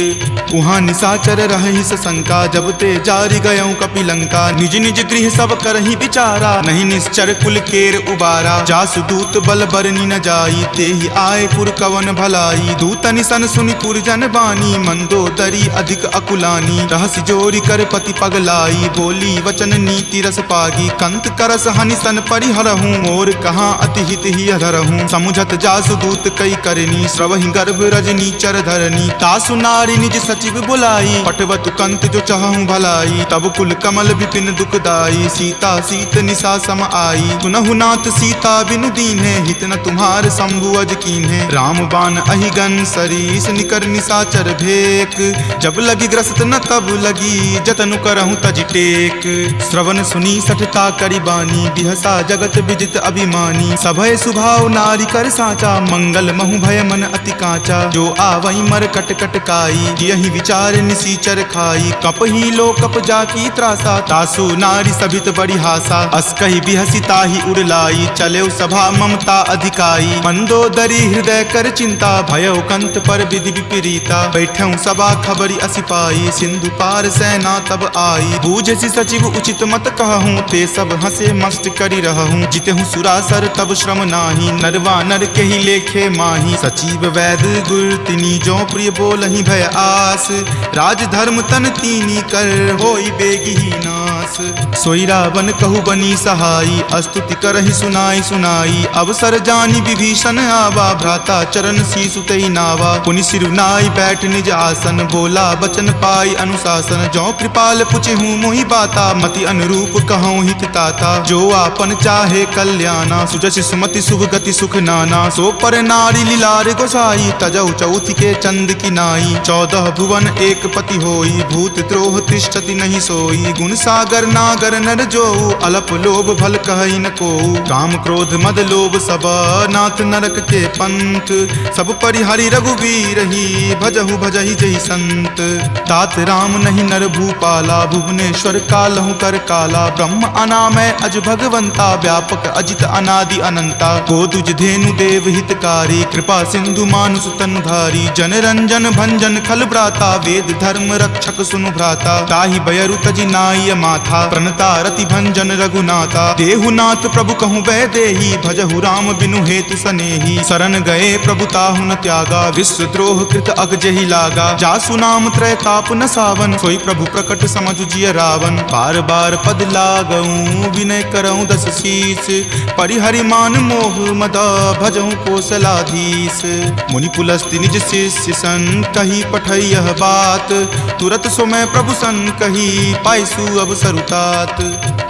उहाँ निशाचर रही सशंका जब ते जारी गयऊँ कपिलंका। निज निज गृह सब करही विचारा नहीं निश्चर कुल केर उबारा। जासु दूत बल बरनी न जाई तेहि आए पुर कवन भलाई। दूत निसन सुनि पुरजन बानी मंदोदरी अधिक अकुलानी। रहसि जोरी कर पति पगलाई बोली वचन नीति रस पागी। कंत करस हनिसन परिहरहूँ मोर कहाँ अति हित ही अधरहूँ। समुझत जासु दूत कई करनी श्रवहि गर्भ रजनी चर धरनी। तासु नारी निज सचिव बुलाई पटवतु कंत जो चाहूं भलाई। तब कुल कमल विपिन दुखदाई सीता सीत निशा सम आई। सुनहु नाथ सीता बिनु दीन्हे हित न तुम्हार शंभु अज कीन्हे। राम बाण अहिगन सरीस निकर निशाचर भेक। जब लगी ग्रस्त न तब लगी जतनु करहूं तज टेक। श्रवण सुनी सठता करी बानी बिहसा जगत विजित अभिमानी। सभय सुभाव नारी कर साचा मंगल महु भय मन अति काचा। जो आवई मर कट कट काई यही विचार निसीचर खाई। कप ही लो कप जाकी त्रासा तासु नारी सभित बड़ी हासा। अस कही बिहसी ताही उड़लाई चले सभा ममता अधिकाई। मंदोदरी हृदय कर चिंता भयो कंत पर विधि विपरीता। बैठऊ सभा खबरी असिपाई सिंधु पार सेना तब आई। बूझसी सचिव उचित मत कहूँ ते सब हंसे मस्त करी रहूँ। जितेहूँ सुरासर तब श्रम नाही नरवा नर के ही लेखे माही। सचिव वैद गुर तिनी जो प्रिय बोलहि भय आस। राज धर्म तन तीनी कर होई बेगी ही नास। सोई रावण कहु बनी सहाई अस्तुति करहि सुनाई सुनाई। अवसर जानी विभीषण आवा भ्राता चरण शीसु तेहि नावा। पुनि सिरुनाई बैठ निज आसन बोला बचन पाई अनुशासन। जो कृपाल पुछहूँ मोहि बाता मति अनुरूप कहूँ हित ताता। जो आपन चाहे कल्याणा सुजस सुमति शुभ गति सुख नाना। सो पर नारी लीलार गोसाई तजौ चौथ के चंद की नाई। 14 भुवन एक पति होई भूत द्रोह तिष्ठति नहीं सोई। गुण सागर नागर नर जो अलप लोभ भल कहई न को। काम क्रोध मद लोभ सब नाथ नरक के पंथ। सब परिहरि रघुवीर ही भजहु भजहि जहि संत। तात राम नहीं नर भूपाला भुवनेश्वर कालहु कर काला। ब्रह्म अनामय अज भगवंता व्यापक अजित अनादि अनंता। गोदुज धेनु देव हितकारी कृपा सिंधु मानुष तनुधारी। जन रंजन भंजन खल भ्राता वेद धर्म रक्षक सुनु भ्राता। ताहि बयरु तजि नाय माथा प्रणता रति भंजन रघुनाथा। देहुनाथ प्रभु कहूँ वै देही भजहु राम बिनु हेतु सनेही। शरण गए प्रभु ताहु न त्यागा विश्व द्रोह कृत अग जेहि लागा। जासु नाम त्रय ताप न सावन सोई प्रभु प्रकट समझु जिय रावण। बार बार पद लागऊं विनय करऊं दस शीस। परिहरि मान मोह मद भजहु कोसलाधीश। मुनि पुलस्ति निज शिष्य सन कही पठई यह बात। तुरत सोमय प्रभु सन कही पाइसु अवसर उतात।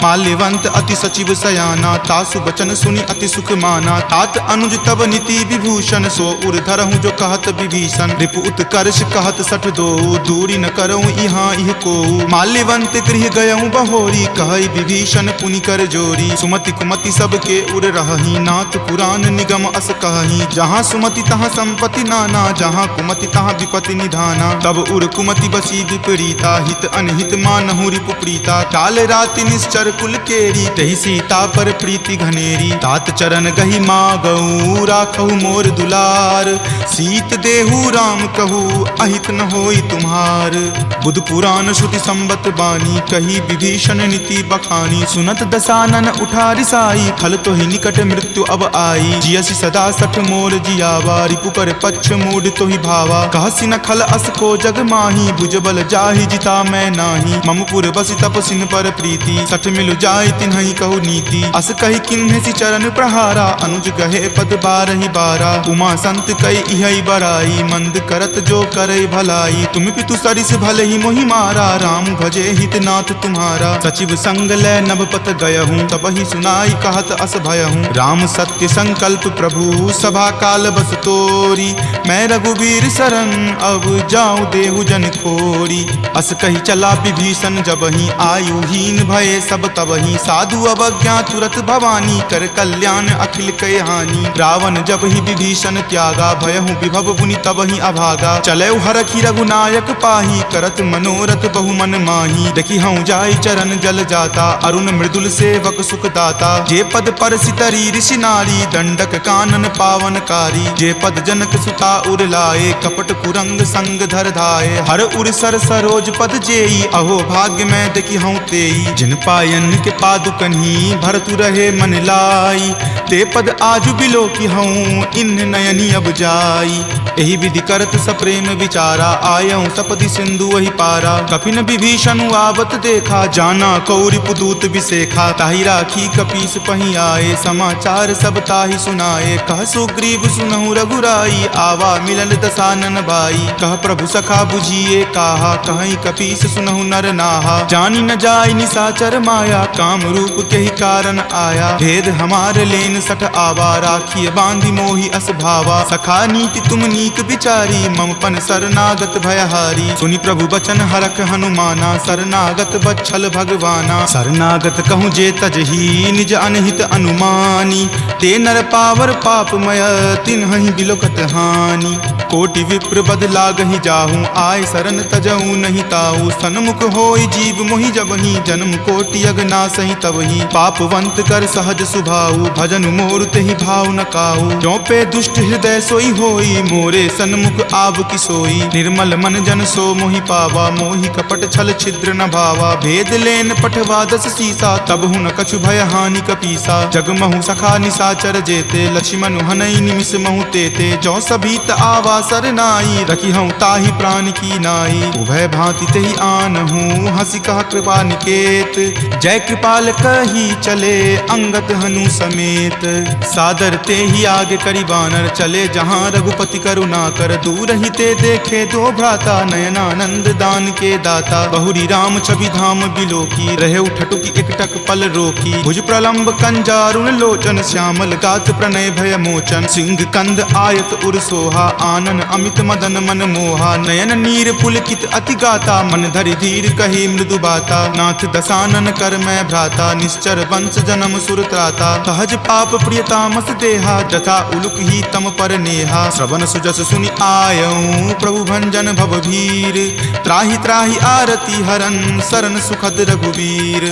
माल्यवंत अति सचिव सयाना तासु बचन सुनि अति सुख माना। तात अनुज तब नीति विभूषण सो उर धरहूँ जो कहत विभीषण। रिपु उत्कर्ष कहत सठ दो दूरी न करऊँ यहाँ इह को। माल्यवंत गृह गयऊँ बहोरी कहई विभीषण पुनि कर जोरी। सुमति कुमति सबके उर रहही नाथ पुराण निगम अस कहही। जहाँ सुमति तहाँ संपत्ति नाना जहाँ कुमति तहाँ विपत्ति निधाना। तब उर कुमति बसी विपरीता हित अनहित मानहु रिपु प्रीता। काल राति निश्चर कुल केरी तहि सीता पर प्रीति घनेरी। तात चरण गहि मागऊ राखहु मोर दुलार। सीत देहु राम कहू अहित न होई तुम्हार। बुध पुराण श्रुति संबत बानी कही विभीषण नीति बखानी। सुनत दसानन उठा रिसाई खल तो ही निकट मृत्यु अब आई। जियसि सदा सठ मोर जियावा रिपु पर पक्ष मूड तो ही भावा। कहसि न खल अस को जग माही भुजबल जाहि जिता मैं नाही। ममपुर बसि तपसिन पर प्रीति सठ मिलु जाय तिन्हि कहु नीति। अस कही किन्हेसि चरण प्रहारा अनुज गहे पद बारहि बारा। उमा संत कई इहै बराई मंद करत जो करई भलाई। तुम पितु सरिस भले ही मोहि मारा राम भजे हित नाथ तुम्हारा। सचिव संग लै नभ पत गयहूँ तब ही सुनाई कहत अस भयहूँ। राम सत्य संकल्प प्रभु सभा काल बस तोरी। मैं रघुवीर शरण अब जाऊँ देहु जन खोरी। अस कही चला विभीषण जबहि आयुहीन भये सब तबहि। साधु अवज्ञा तुरत भवानी कर कल्याण अखिल कय हानि। रावण जब ही विभीषण त्यागा भयहु विभव बुनि तबहि अभागा। चले हरखि रघुनायक पाही करत मनोरथ बहु मन माही। देखि हूँ जाई चरण जल जाता, अरुण मृदुल सेवक सुख दाता। जे पद पर सितरी ऋषि नारी, दंडक कानन पावनकारी। जे पद जनक सुता उर लाए, कपट कुरंग संग धर धाये। हर उर सर सरोज पद जेई, अहो भाग्य में देखी हूँ तेई। जिन पायन के पादुकन्ही, भरतु रहे मन लाई। ते पद आजु बिलो की हूँ, इन नयनी अब जाई। एहि विधि करत सप्रेम विचारा, आयऊँ सपदि सिंधु वही पारा। कपिन विभीषण आवत देखा, जाना कौरि पुदूत विसेखा। ताहि राखी कपीस पही आए, समाचार सब ताहि सुनाए। कह सुग्रीव सुनहु रघुराई, आवा मिलल दसानन भाई। कह प्रभु सखा बुझिए काहा, कहीं कपीस सुनहु नर नाहा। जानी न जाय निसाचर माया, काम रूप के ही कारण आया। भेद हमार लेन सठ आवा, राखिए बांधि मोहि अस भावा। सखा नीति तुम नीक विचारी, मम पन शरणागत भयहारी। सुनि प्रभु बचन हरख हनुमाना, शरणागत बच्छल भगवाना। शरणागत कहूँ जे तजही, निज अनहित अनुमानी। ते नर पावर पापमय, तिन्हहि बिलोकत हानि। कोटि विप्र बद लागहि जाहूँ, आय शरण तजहूँ नहीं ताऊ। सन्मुख होय जीव मोहि जबहि, जन्म कोटि अगनासहि तबहि। पापवंत कर सहज सुभाऊ, भजन मोर तेहि भाव न काऊ। जो पे दुष्ट हृदय सोई होई, मोरे सन्मुख आव की सोई। निर्मल मन जन सो मोहि पावा, मोहि कपट छल छिद्र न भावा। भेद लेन पठवा दस सीसा, तब हुन कछु भय हानि कपीसा। जगमहु सखा निसाचर जेते, लक्ष्मण हनई निमिष महु तेते। जो सभीत आवा सरनाई, रखी हूँ ताहि प्राण की नाई। उभय भांति तेहि आनहूँ, हंसी कहा कृपा निकेत। जय कृपाल कही चले, अंगत हनु समेत। सादर ते ही आगे करी बानर, चले जहाँ रघुपति करुणा कर। दूर ही ते देखे दो भ्राता, नयनानंद दान के दाता। बहुरी राम छवि धाम बिलोकी, रहे उठटुकी एकटक पल रोकी। भुज प्रलंब कंजारुण लोचन, श्यामल गात प्रणय भय मोचन। सिंह कंद आयत उर सोहा, आनन अमित मदन मन मोहा। नयन नीर पुलकित अति गाता, मन धरि धीर कही मृदु बाता। नाथ दसानन कर मैं भ्राता, निश्चर वंश जन्म सुर त्राता। सहज पाप प्रियतामस देहा, जथा उलुक ही तम पर नेहा। श्रवण सुजस सुनि आयऊँ, प्रभु भंजन भवभीर। त्राहि त्राहि आरती हरन, शरण सुखद रघुवीर।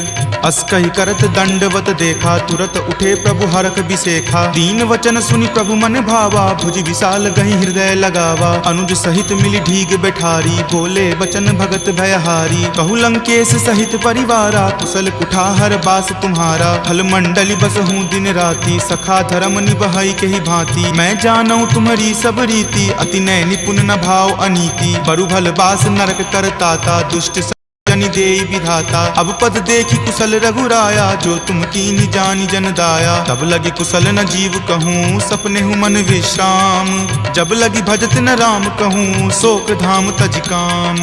अस कहि करत दंडवत देखा, तुरत उठे प्रभु हरख बिसेखा। दीन वचन सुनि प्रभु मन भावा, भुज विशाल गहि हृदय लगावा। अनुज सहित मिली ढीग बैठारी, बोले बचन भगत भयहारी। कहु लंकेश सहित परिवारा, कुशल कुठार बास तुम्हारा। फल मंडली बस हूँ दिन राति, सखा धर्म निबहई के ही भांति। मैं जानऊँ तुम्हारी सब रीति, अति नय निपुण न भाव अनीति। बरु भल बास नरक करताता, दुष्ट जनि देई विधाता। अब पद देखी कुशल रघुराया, जो तुम कीन्ही जानी जन दाया। तब लगी कुशल न जीव कहूँ, सपने हूँ मन विश्राम। जब लगी भजत न राम कहूँ, शोक धाम तज काम।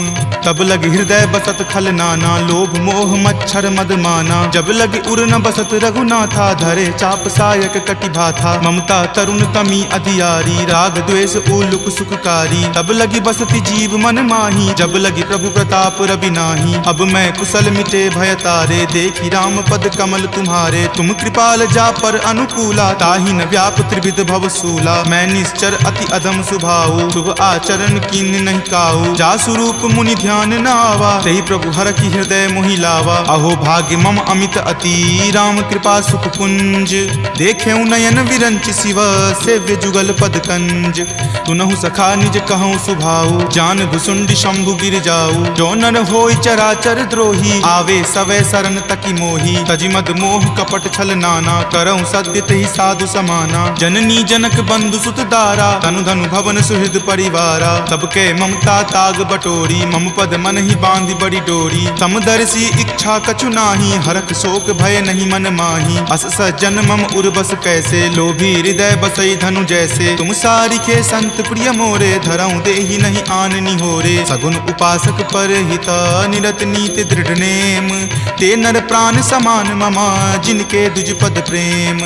तब लगी हृदय बसत खल नाना, लोभ मोह मच्छर मद माना। जब लगी उर न बसत रघुनाथा, धरे चाप सायक कटि भाथा। ममता तरुण तमी अधियारी, राग द्वेष उलुक सुखकारी। तब लगी बसती जीव मन माही, जब लगी प्रभु प्रताप रवि नाही। अब मैं कुशल मिटे भय तारे, देखी राम पद कमल तुम्हारे। तुम कृपाल जा पर अनुकूला, ताहि न व्याप त्रिविध भव सूला। मैं निश्चर अति अधम सुभाऊ, शुभ आचरण कीन नहीं काऊ। जा स्वरूप मुनि ध्यान न आवा, तेहि प्रभु हर की हृदय मोहि लावा। अहो भाग्य मम अमित अति, राम कृपा सुख पुंज। देखे नयन विरंच शिव, सेव्य जुगल पद कंज। तुनहु सखा निज कहूँ सुभाऊ, जान भुसुंडी शंभु गिर जाऊ। जो नर होय चराचर द्रोही, आवे सवै शरण तकी मोही। तजि मद मोह कपट छल नाना, करऊँ सद्य तेहि साधु समाना। जननी जनक बंधु सुत दारा, तनु धनु भवन सुहृद परिवारा। सबके ममता ताग बटोरी, मम पद मन ही बांधि बड़ी डोरी। समदर्शी इच्छा कछु नाही, हरख शोक भय नहीं मन माही। अस सज्जन मम उर्वस कैसे, लोभी हृदय बसई धनु जैसे। तुम सारिखे संत प्रिय मोरे, धरऊँ देहि नहीं आन निहोरे। सगुन उपासक पर हिता, निरत नीति दृढ़ नेम। ते नर प्राण समान ममा, जिनके दुज पद प्रेम।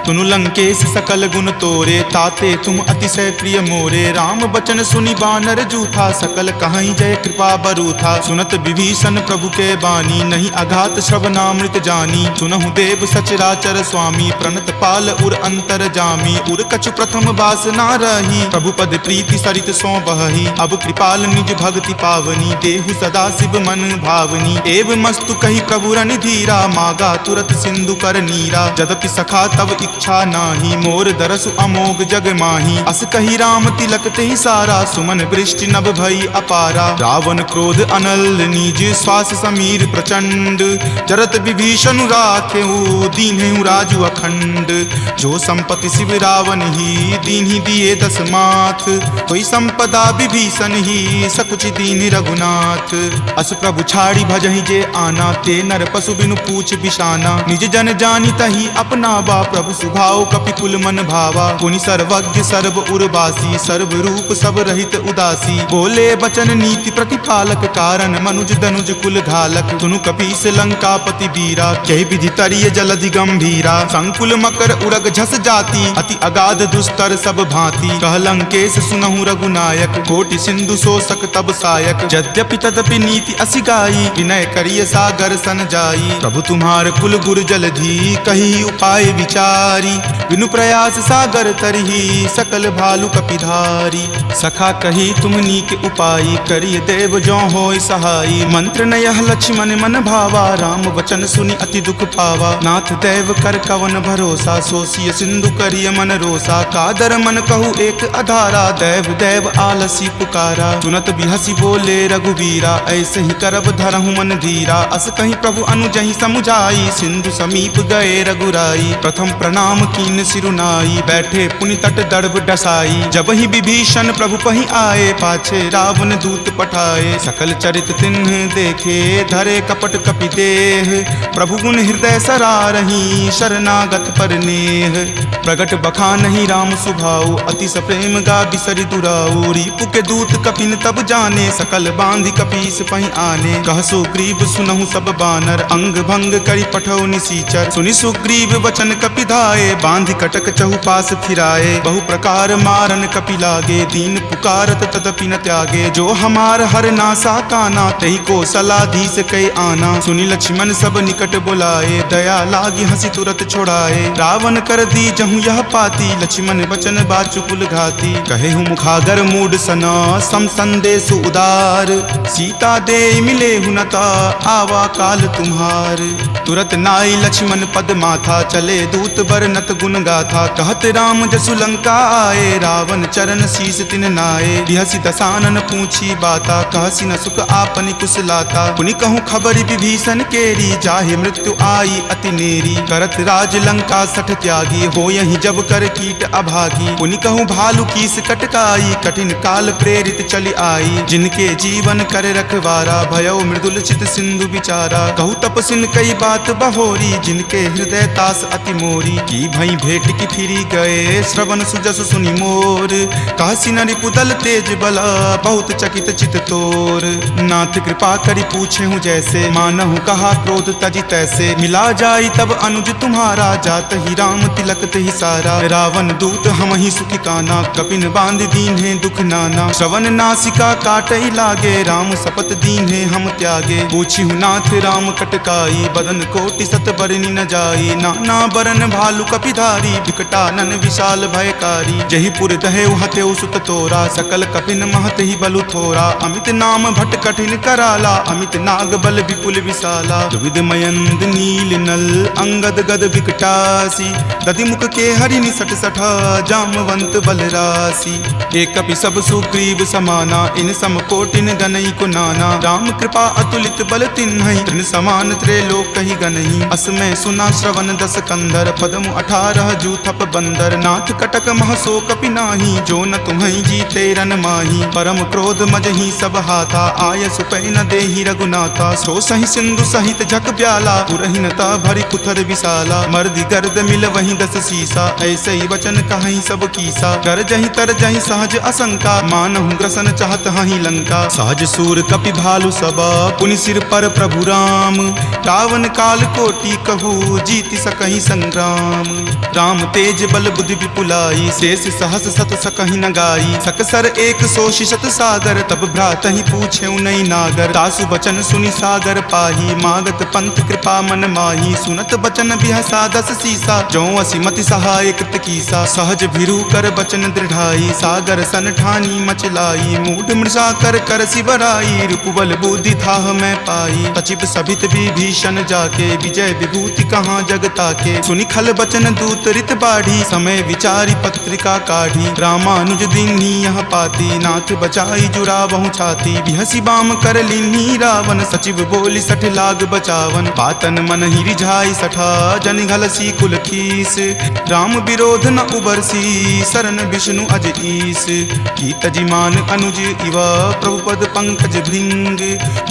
तुनु लंकेश सकल गुण तोरे, ताते तुम अतिशय प्रिय मोरे। राम बचन सुनि बानर जूथा, सकल कहाई जय कृपा बरूथा। सुनत विभीषण प्रभु के बानी, नहीं अघात श्रवणामृत जानी। सुनहु देव सचराचर स्वामी, प्रणत पाल उर अंतर जामी। उर कछु प्रथम बास ना रही, प्रभु पद प्रीति सरित सो बहही। अब कृपाल निज भक्ति पावनी, देहु सदा शिव मन भावनी। एव मस्तु कही प्रभु रन धीरा, मागा तुरत सिंधु कर नीरा। जदपि सखा तब इच्छा नाही, मोर दरसु अमोघ जग माही। अस कही राम तिलक ते सारा, सुमन वृष्टि नभ भई अपारा। रावण क्रोध अनल निज, श्वास समीर प्रचंड। जरत विभीषण राखेऊ, दीन्हु राजु अखंड। जो संपत्ति शिव रावण ही, दीन्हि दिए दस माथ। कोई संपदा विभीषण ही, सकुच दीन रघुनाथ। अस प्रभु छाड़ी भजहि जे आना, ते नर पशु बिनु पूछ बिशाना। निज जन जानी तही अपना बा, प्रभु सुभाव कपि कुल मन भावा। पुनि सर्वज्ञ सर्व उर्वासी, सर्व रूप सब रहित उदासी। बोले बचन नीति प्रतिपालक, कारण मनुज दनुज कुल घालक। सुनु कपीस लंकापति वीरा, कहि विधि तरिय जलधि गंभीरा। संकुल मकर उरग झस जाति, अति अगाध दुस्तर सब भांति। कह लंकेश सुनहु रघुनायक, कोटि सिंधु शोषक तब सायक। यद्यपि तदपि नीति असि गाई, विनय करिय सागर सन जाई। प्रभु तुम्हार कुल गुर जलधि, कही उपाय विचारी। बिनु प्रयास सागर तरही, सकल भालु कपिधारी। सखा कही तुम नीक उपाय, करिय देव जो होय सहाई। मंत्र नयह लक्ष्मण मन भावा, राम वचन सुनि अति दुख पावा। नाथ देव कर कवन भरोसा, सोसिय सिंधु करिय मन रोसा। कादर मन कहु एक अधारा, देव देव आलसी पुकारा। सुनत बिहसी बोले रघुवीरा, ऐसे ही करब धरहु मन धीरा। अस कहीं प्रभु अनुजहि समुझाई, सिंधु समीप गए रघुराई। प्रथम प्रणाम कीन सिरुनाई, बैठे पुनि तट दर्भ डसाई। जब ही विभीषण प्रभु पहि आए, पाछे रावण दूत पठाए। सकल चरित तिन्ह देखे, धरे कपट कपि देह। प्रभु गुण हृदय सरारही, शरणागत पर नेह। प्रगट बखानहि राम सुभाऊ, अति सप्रेम गा बिसरि दुराऊ। रिपु के दूत कपिन तब जाने, सकल बांधि कपीस पहि आने। कह सुग्रीव सुनहु सब बानर, अंग भंग करि पठौ निसीचर। सुनि सुग्रीव वचन कपि धाये, बांधि कटक चहुपास फिराए। बहु प्रकार मारन कपि लागे, दीन पुकारत तदपि न त्यागे। जो हमार हर नासा काना, तहि को सलाधीस कई आना। सुनि लक्ष्मण सब निकट बुलाए, दया लागी हंसी तुरत छोड़ाए। रावण कर दी जहु यह पाती, लक्ष्मण बचन बाचु कुल घाती। कहे हूँ मुखागर मूड सना, सम संदेश उदार। सीता दे मिले हुनता, आवा काल तुम्हार। तुरत नाई लक्ष्मण पद माथा, चले दूत बरनत गुण गाथा। कहत राम जसु लंका आए, रावण चरण शीस तिन नाये। बिहसी दसानन पूछी बाता, कहसी न सुख आपनि कुशलाता। पुनि कहूँ खबरि विभीषण केरी, जाहे मृत्यु आई अति नेरी। करत राज लंका सठ त्यागी, हो यही जब कर कीट अभागी। पुनि कहूँ भालू कीस कटकाई, कठिन काल प्रेरित चली आई। जिनके जीवन कर रखवारा, भयो मृदुल चित सिंधु विचारा। कहूँ तपसिन कई बात बहोरी, जिनके हृदय तास अति मोरी। की भई भेंट की फिरी गए, श्रवण सुजस सुनि मोर। कहसी न रिपुदल तेज बला, बहुत चकित चित तोर। नाथ कृपा करि पूछे हूँ जैसे, मानहु कहा क्रोध तजी तैसे। मिला जाई तब अनुज तुम्हारा, जात ही राम तिलक तेहि सारा। रावण दूत हम ही सुखी काना, कपिन बांध दीन है दुख नाना। श्रवण नासिका काटई लागे, राम शपथ दीन है हम त्यागे। पूछी हूँ नाथ राम कटकाई, बदन कोटि सत बरनी न जाई। नाना बरन भालु कपिधारी, विकटानन विशाल भयकारी। जही पुर दहेउ हतेउ सुत तोरा, सकल कपिन महत ही बलु थोरा। अमित नाम भट कठिन कराला, अमित नाग बल विपुल विशाला। द्विविध मयंद नील नल, अंगद गद विकटासी। दधि मुख के हरि निसट सठा, जामवंत बलरासी। एक कपि सब सुग्रीव समाना, इन सम कोटिन गनई को नाना। राम कृपा अतुलित बल तिन्हई, तृण समान त्रैलोक कहि गनहि। असमय सुना श्रवण दस कंधर, पदमु 18 जूथप बंदर। नाथ कटक महसो कपि नाही, जो न तुम्हई जीते रन माही। परम क्रोध मजहि सब हाथा, आय सुपै न देहि रघुनाथा। सो सहि सिंधु सहित झक ब्याला, पुरहिनता भरि पुथर विशाला। मर्दि गर्द मिल वहीं दस सीसा, ऐसे ही वचन कहीं सब कीसा। कर जहि तर जहि सहज असंका, मानहु ग्रसन चाहत हहि लंका। सहज सूर कपि भालु सबा, पुनि सिर पर प्रभु राम। रावण काल कोटि कहू, जीति सकहि संग्राम। राम तेज बल बुद्धि विपुलाई, शेष सहस सत सकहि न गाई। सकसर एक सोषि शत सागर, तब भ्रातहि पूछे नई नागर। तासु बचन सुनि सागर पाही, मागत पंथ कृपा मन माही। सुनत बचन बिहसा दस सीसा, जो असिमति सहाय कृत कीसा। सहज भिरू कर बचन दृढ़ाई, सागर सन ठानी मचलाई। मूढ़ मृषा कर कर सिबराई, रिपुबल बुद्धि थाह मैं पाई। सचिव सभित विभीषण जाके विजय विभूति कहाँ जगता के। सुनि खल बचन दूत रित बाढ़ी समय विचारी पत्रिका काढ़ी। रामानुज दीन्ही यह पाती नाथ बचाई जुड़ावहु छाती। बिहसी बाम कर लीन्ही रावण सचिव बोली सठ लाग बचावन। बातन मन ही रिझाई सठा जन घलसी कुल खीस। राम विरोध न उबरसी शरण विष्णु अज ईस। कीत जिमान अनुज इवा प्रभुपद पंकज भृंग।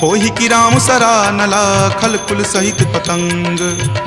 होहि कि राम सरा नला खल कुल सहित पतंग।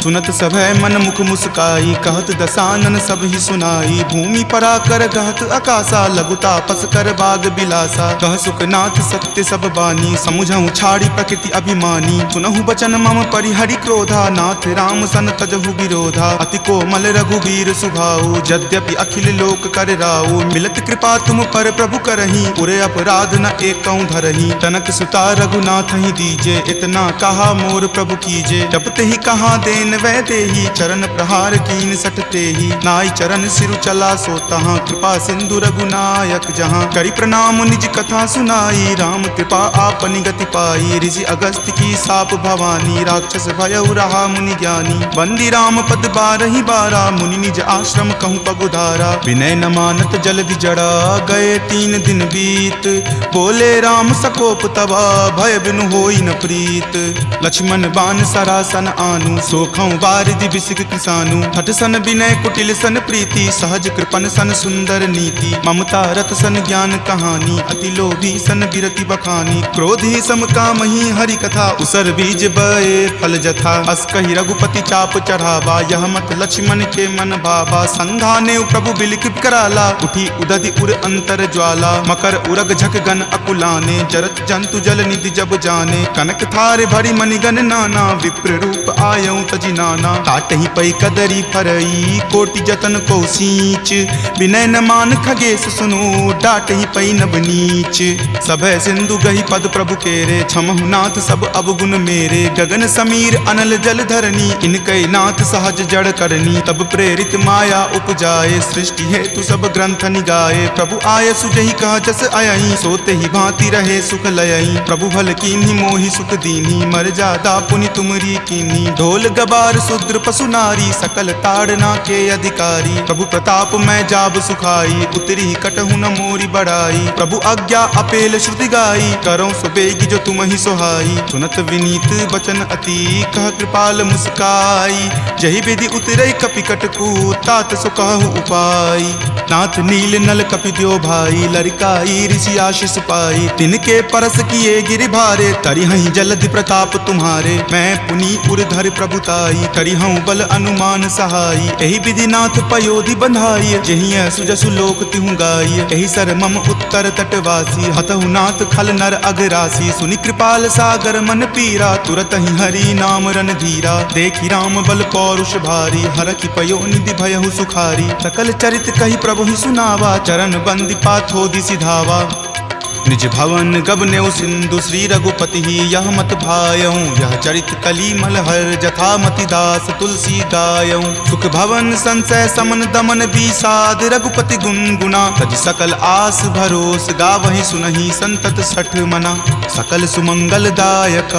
सुनत सभय मन मुख मुस्काई कहत दसानन सब ही सुनाई। भूमि परा कर कहत आकाशा लघु तापस कर बाग बिलासा। कह सुखनाथ सत्य सब बानी समुझहु छाड़ी प्रकृति अभिमानी। सुनहु बचन मम परिहरि क्रोधा नाथ राम सन तजहु विरोधा। अति कोमल रघुवीर सुभाऊ यद्यपि अखिल लोक कर राऊ। मिलत कृपा तुम पर प्रभु करही उरे अपराध न एकऊं धरही। तनक सुता रघुनाथ ही दीजे इतना कहा मोर प्रभु कीजे। जपते ही कहा देन वै देही चरण प्रहार कीन सटते ही। नाई चरण सिरु चला सो तहाँ कृपा सिंधु रघुनायक जहाँ। करी प्रणाम निज कथा सुनाई राम कृपा आपनि गति पाई। ऋषि अगस्त्य की साप भवानी राक्षस भयउ रहा मुनि ज्ञानी। बंदी राम पद बारहि बारा मुनि निज आश्रम कहूँ पगुधारा। विनय न मानत जल्दि जड़ा गए 3 दिन बीत। बोले राम सकोप तबा भय बिनु होई न प्रीत। लक्ष्मण बान सरासन आनु सोखऊं बारिधि बिसिक किसानु। हठ सन विनय कुटिल सन प्रीति सहज कृपन सन सुंदर नीति। ममता रत सन ज्ञान कहानी अति लोभी सन बिरति बखानी। क्रोधी सम कामहि हरि कथा उसर बीज बए फल जथा। अस कहि रघुपति चाप चढ़ावा यह मत लक्ष्मण के मन भावा। संघाने प्रभु बिलिक कराला उठी उदधि उर अंतर ज्वाला। मकर उरग झक गन अकुलाने जरत जंतु जल निधि जब जाने। कनक थार भरी मणिगन नाना विप्र रूप आयऊ तजि नाना। तात ही पई कदरी फरई कोटि जतन को सींच। विनय न मान खगेश सुनो डाट ही पई नब नीच। सभय सिंधु गही पद प्रभु केरे छमहु नाथ सब अवगुण मेरे। गगन समीर अनल जल धरनी इनकै नाथ सहज जड़ करनी। तब प्रेरित माया उपजाए सृष्टि हेतु सब ग्रंथ निगाए। प्रभु आय सुजहि कह जस अयहि सोते ही भांति रहे सुख लयहि। प्रभु भल कीन्ही मोहि सुख दीन्ही मर्यादा पुनि तुमरी कीन्ही। ढोल गबार शूद्र पशु नारी सकल ताड़ना के अधिकारी। प्रभु प्रताप मैं जाब सुखाई उतरी कटहु न मोरी बढ़ाई। प्रभु आज्ञा अपेल श्रुति गाई करो सुबेगी जो तुम ही सोहाई। सुनत विनीत बचन अति कह कृपाल मुस्काई। जहि विधि उतरई कपि कटकू तात सो कहु उपाय। नाथ नील नल कपि द्यो भाई लरिकाई ऋषि आशीष पाई। तिनके परस किए गिरि भारे तरिहहि जलधि प्रताप तुम्हारे। मैं पुनि उर्धर प्रभुताई करिहऊं बल अनुमान सहाई। एहि विधि नाथ पयोधि बंधाई जहिं सुजसु लोक तिहु गाई। एहि सर मम उत्तर तटवासी हतहु नाथ खल नर अगरासी। सुनि कृपाल सागर मन पीरा तुरत ही हरि नाम रन धीरा। देखि राम बल पौरुष भारी हरखि पयो निधि भयहु सुखारी। सकल चरित कहि प्रभु ही सुनावा चरण बंदी पाथो दिसि धावा। निज भवन गबनेउ सिंधु श्री रघुपति ही यह मत भायऊं। यह चरित कली मलहर जथा मति दास तुलसी गायऊं। सुख भवन संशय समन दमन विषाद रघुपति गुनगुना। तज सकल आस भरोस गावहि सुनहि संतत सठ मना। सकल सुमंगल दायक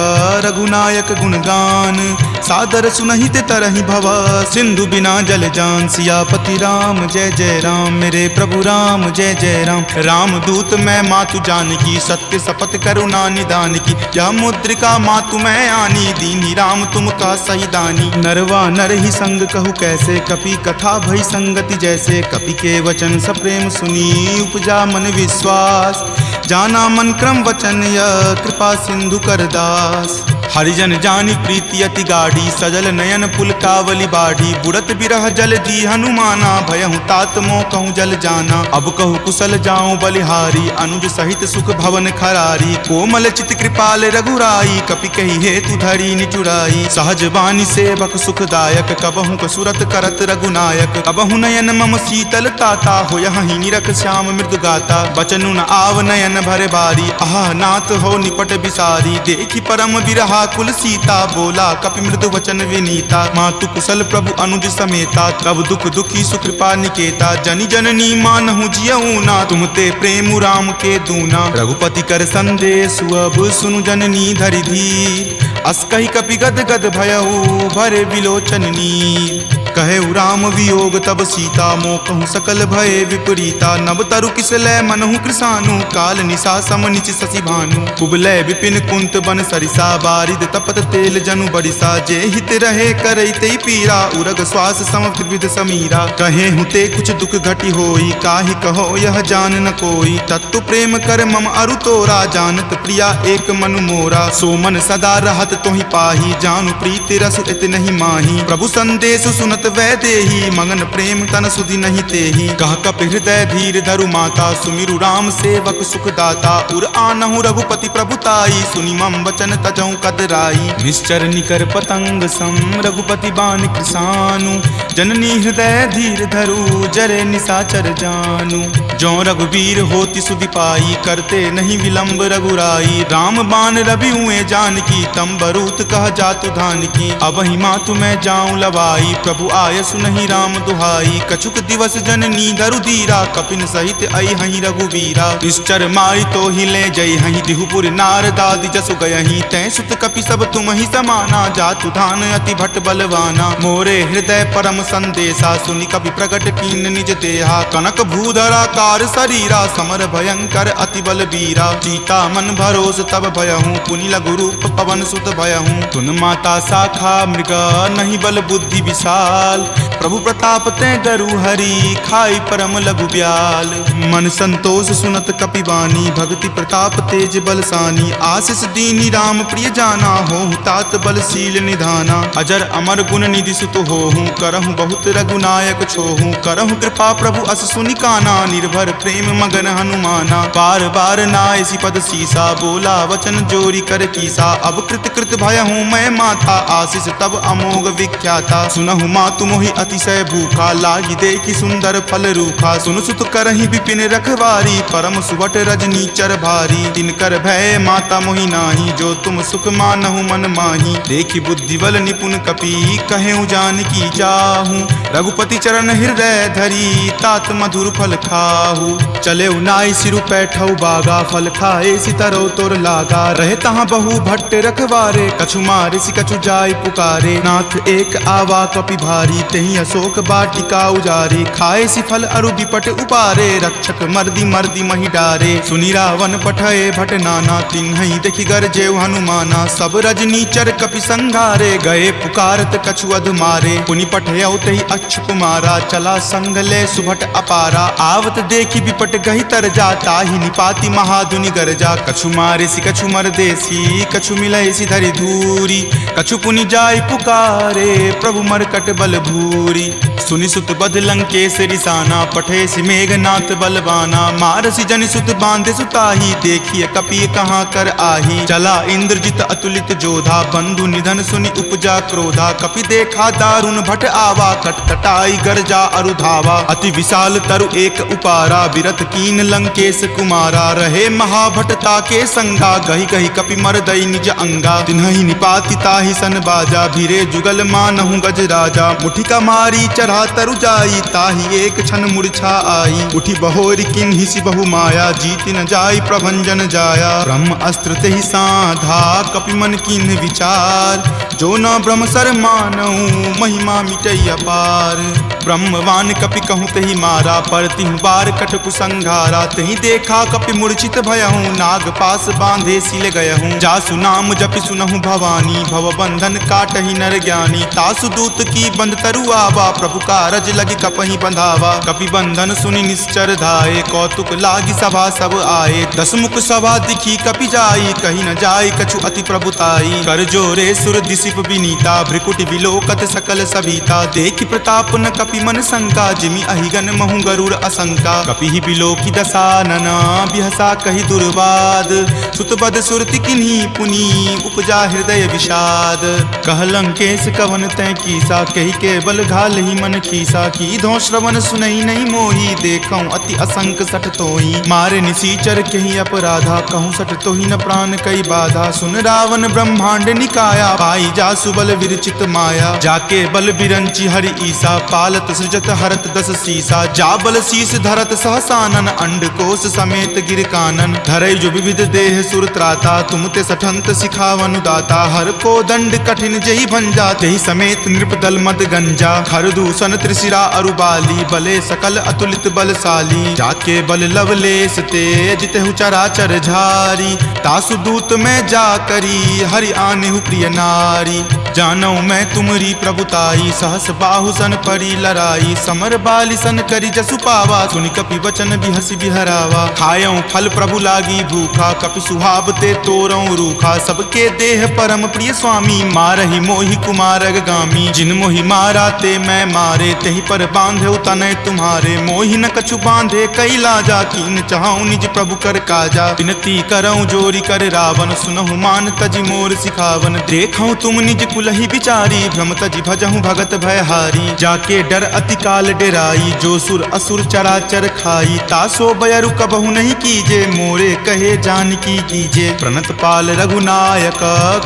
रघुनायक गुणगान सादर सुनहि ते तरहि भवा। सिंधु बिना जल जान सियापति राम जय जय राम। मेरे प्रभु राम जय जय राम। राम दूत मैं मातु जान की सत्य शपथ करुणा निदान की। यह मुद्रिका मातु मैं आनी दीनी राम तुम का सही दानी। नरवा नर ही संग कहु कैसे कपि कथा भई संगति जैसे। कपि के वचन सप्रेम सुनी उपजा मन विश्वास। जाना मन क्रम वचन यह कृपा सिंधु कर दास। हरिजन जानी प्रीति अति गाढ़ी सजल नयन पुल कावली बाढ़ी। बुड़त बिरह जल दी हनुमाना भयहु तात मोह कहूँ जल जाना। अब कहु कुशल जाऊं बलिहारी अनुज सहित सुख भवन खरारी। कोमल चित कृपाल रघुराई कपि कही हेतु धरी निचुराई। सहज बानी सेवक सुखदायक कबहु कसुरत करत रघुनायक। कबहु नयन मम शीतल ताता हो यही निरख श्याम मृदु गाता। बचनु न आव नयन भरे बारी आह नाथ हो निपट बिसारी। देखी परम बिरहा व्याकुल सीता, बोला कपि मृदु वचन विनीता। मातु कुशल प्रभु अनुज समेता, तब दुख दुखी सुकृपा निकेता। जनि जननी मानहु जियऊ ना, तुम ते प्रेम राम के दूना। रघुपति कर संदेश अब सुनु जननी धरि धीर, अस कहि कपि गद गद भयऊ भरे विलोचन नीर। कहे राम वियोग तब सीता, मोकहु सकल भय विपरीता। नभ तरु किस लय मनहु कृसानु, काल निशा सम निच शशि भानु। कुबलय विपिन कुंत बन सरिसा, बारिद तपत तेल जनु बरिसा। जे हित रहे करैते पीरा, उरग श्वास सम त्रिविध समीरा। कहे हुते कुछ दुख घटी होई, काहि कहो यह जान न कोई। तत्तु प्रेम कर मम अरु तोरा, जानत प्रिया एक मनु मोरा। सो मन सदा रहत तोहि पाही, जानु प्रीति रसु इत नहीं माही। प्रभु संदेश सुनत वै देही, मगन प्रेम तन सुधि नहीं तेही। कह कपि हृदय धीर धरु माता, सुमिरु राम सेवक सुख दाता। उर आनहु रघुपति प्रभुताई, सुनि मम वचन तजहु कदराई। निश्चर निकर पतंग सम रघुपति बान कृसानु, जननी हृदय धीर धरु जरे निशाचर जानु। जो रघुवीर होति सुधि पाई, करते नहीं विलंब रघुराई। राम बान रवि हुए जानकी, तम बरूत कह जातु धान की। अब ही मातु मैं जाऊं लवाई, प्रभु आय सुनहि राम दुहाई। कछुक दिवस जननी धरु धीरा, कपिन सहित आई हहि रघुवीरा। निश्चर मारी तो ही ले जई हहि, दिहुपुर नारदादि जसु गयहि। तै सुत कपि सब तुम ही समाना, जातु धान अति भट बलवाना। मोरे हृदय परम संदेशा, सुनि कपि प्रगट कीन निज देहा। कनक भूधरा कार शरीरा, समर भयंकर अति बल बीरा। सीता मन भरोस तब भयहूँ, पुनि लघु रूप पवन सुत भयहूँ। तुन माता शाखा मृग, नहीं बल बुद्धि विशाल। प्रभु प्रताप तै गरु हरि, खाई परम लघु ब्याल। मन संतोष सुनत कपि बानी, भक्ति प्रताप तेज बलसानी। आशीष दीनी राम प्रिय जाना, होहु तात बलशील निधाना। अजर अमर गुण निधि सुत होहूँ, करहु बहुत रघुनायक छोहूँ। करहु कृपा प्रभु अस सुनि काना, निर्भर प्रेम मगन हनुमाना। बार बार नायसी पद सीसा, बोला वचन जोरी कर कीसा। अब कृत कृत भयहूँ मैं माता, आशीष तब अमोघ विख्याता। सुनहु मातु मोहि अतिशय भूखा, लागी देखी सुंदर फल रूखा। सुनु सुत करहि विपिन रखवारी, परम सुवट रजनी चर भारी। तिनकर भय माता मोहि नाही, जो तुम सुख मानहु मन माही। देखी बुद्धि बल निपुण कपि, कहेउ जानकी जाहू। रघुपति चरण हृदय धरी, तात मधुर फल खाहू। चले नाई सिरु पैठौ बागा, फल खाए सितरो तोर लागा। रहे तहाँ बहु भट्ट रखवारे, कछु मारे सि कछु जाय पुकारे। नाथ एक आवा कपि भारी, तेहि अशोक बाटिका उजारे। खाए सि फल अरु विपट उपारे, रक्षक मर्दी मर्दी महि डारे। सुनि रावण पठए भट नाना, तिन्हि देखि गरजेउ हनुमाना। सब रजनी चर कपि संघारे, गए पुकारत कछु अध मारे। पुनि पठयउ तेहि अक्ष कुमारा, चला संग ले सुभट अपारा। आवत देखि विपट गहि तर जा, ताहि निपाति महाधुनि गरजा। कछु मारे सि कछु मर देसी, कछु मिलय सि धरि धूरी। कछु पुनि जाय पुकारे, प्रभु मरकट बल भूरी। सुनि सुत बध लंकेश रिसाना, पठे सि मेघनाथ बलवाना। मारसि जनि सुत बांधे सुताही, देखिए कपि कहाँ कर आही। चला इंद्रजित अतुलित जोधा, बंधु निधन सुनि उपजा क्रोधा। कपि देखा दारुण भट आवा, कटकटाई गरजा अरु धावा। अति विशाल तरु एक उपारा, बिरत कीन लंकेश कुमारा। रहे महाभटता के संगा, गहि गहि कपि मर दई निज अंगा। तिन्हि निपाति ताहि सन बाजा, भीरे जुगल मानहु गज राजा। मुठिका मारी चढ़ा तरु जाई, ताहि एक क्षण मूर्छा आई। उठी बहोरी किन्हि सि बहु माया, जीत न जाई प्रभंजन जाया। ब्रह्म अस्त्र तेहि साधा, कपि मन किन्हि विचार। जो न ब्रह्म सर मानहु, महिमा मिटई अपार। ब्रह्मवान कपि कहूँ तेहि मारा, पर तिहु बार कटकु संघारा। तेहि देखा कपि मूर्छित भयहूँ, नाग पास बांधे सिल गयहूँ। जासु नाम जपि सुनहु भवानी, भव बंधन काटहि नर ज्ञानी। तासु दूत की बंध तरु आवा, प्रभु कारज लगी कपहि बंधावा। कपि बंधन सुनि निश्चर धाये, कौतुक लागी सभा सब आए। दसमुख सभा दिखी कपि जाई, कही न जाय कछु अति प्रभुताई। कर जोरे सुर दिशि क्षिप विनीता भ्रिकुटि विलोकत सकल सभीता देखि प्रताप न कपि मन शंका जिमि अहिगन महु गरुड़ असंका कपि ही बिलोकी दसानना बिहसा कहि दुर्वाद सुतबद सुरति किन्ही पुनी उपजा हृदय विषाद कह लंकेश कवन तै कीसा कहि के बल घाल ही मन खीसा की धो श्रवण सुनई नहीं मोही देखऊं अति असंक सठ तोही मारे निसीचर कहि अपराधा कहूँ सठ तोही न प्राण कई बाधा सुन रावण ब्रह्मांड निकाया पाई जा सुबल विरचित माया जाके बल बिरंची हरि ईसा पालत सृजत हरत दस सीसा जा बल शीस धरत सहसानन अंड कोश समेत गिर कानन धरई जो विविध देह सुर त्राता तुम ते सठंत सिखावनु दाता हर को दंड कठिन जही भंजा तेहि समेत नृपदल मद गंजा खरदूषण त्रिशिरा अरुबाली बले सकल अतुलित बलशाली जाके बल लवलेस तेज तेहु चराचर झारी तासु दूत में जा करी हरि आनेहु प्रिय नारी जानऊ मैं तुमरी प्रभुताई सहस बाहु सन परी लड़ाई समर बाली सन करी जसु पावा सुनि कपि वचन बिहसी बिहरावा खायऊ फल प्रभु लागी भूखा कपि सुहाव ते तोरऊ रूखा सबके देह परम प्रिय स्वामी मारहि मोहि कुमारग गामी जिन मोहि मारा ते मैं मारे तेहि पर बांधे तनय तुम्हारे मोहि न कछु बांधे कई लाजा कीन चाहूं निज प्रभु कर काजा विनती करऊं जोरी कर रावण सुनहु मान तजि मोर सिखावन देखऊं तुम निज कुलहि बिचारी भ्रम तजि भजहु भगत भयहारी जाके डर अति काल डेराई जो सुर असुर चराचर खाई तासो बयरु कबहु नहीं कीजे मोरे कहे जानकी कीजे प्रणत पाल रघुनायक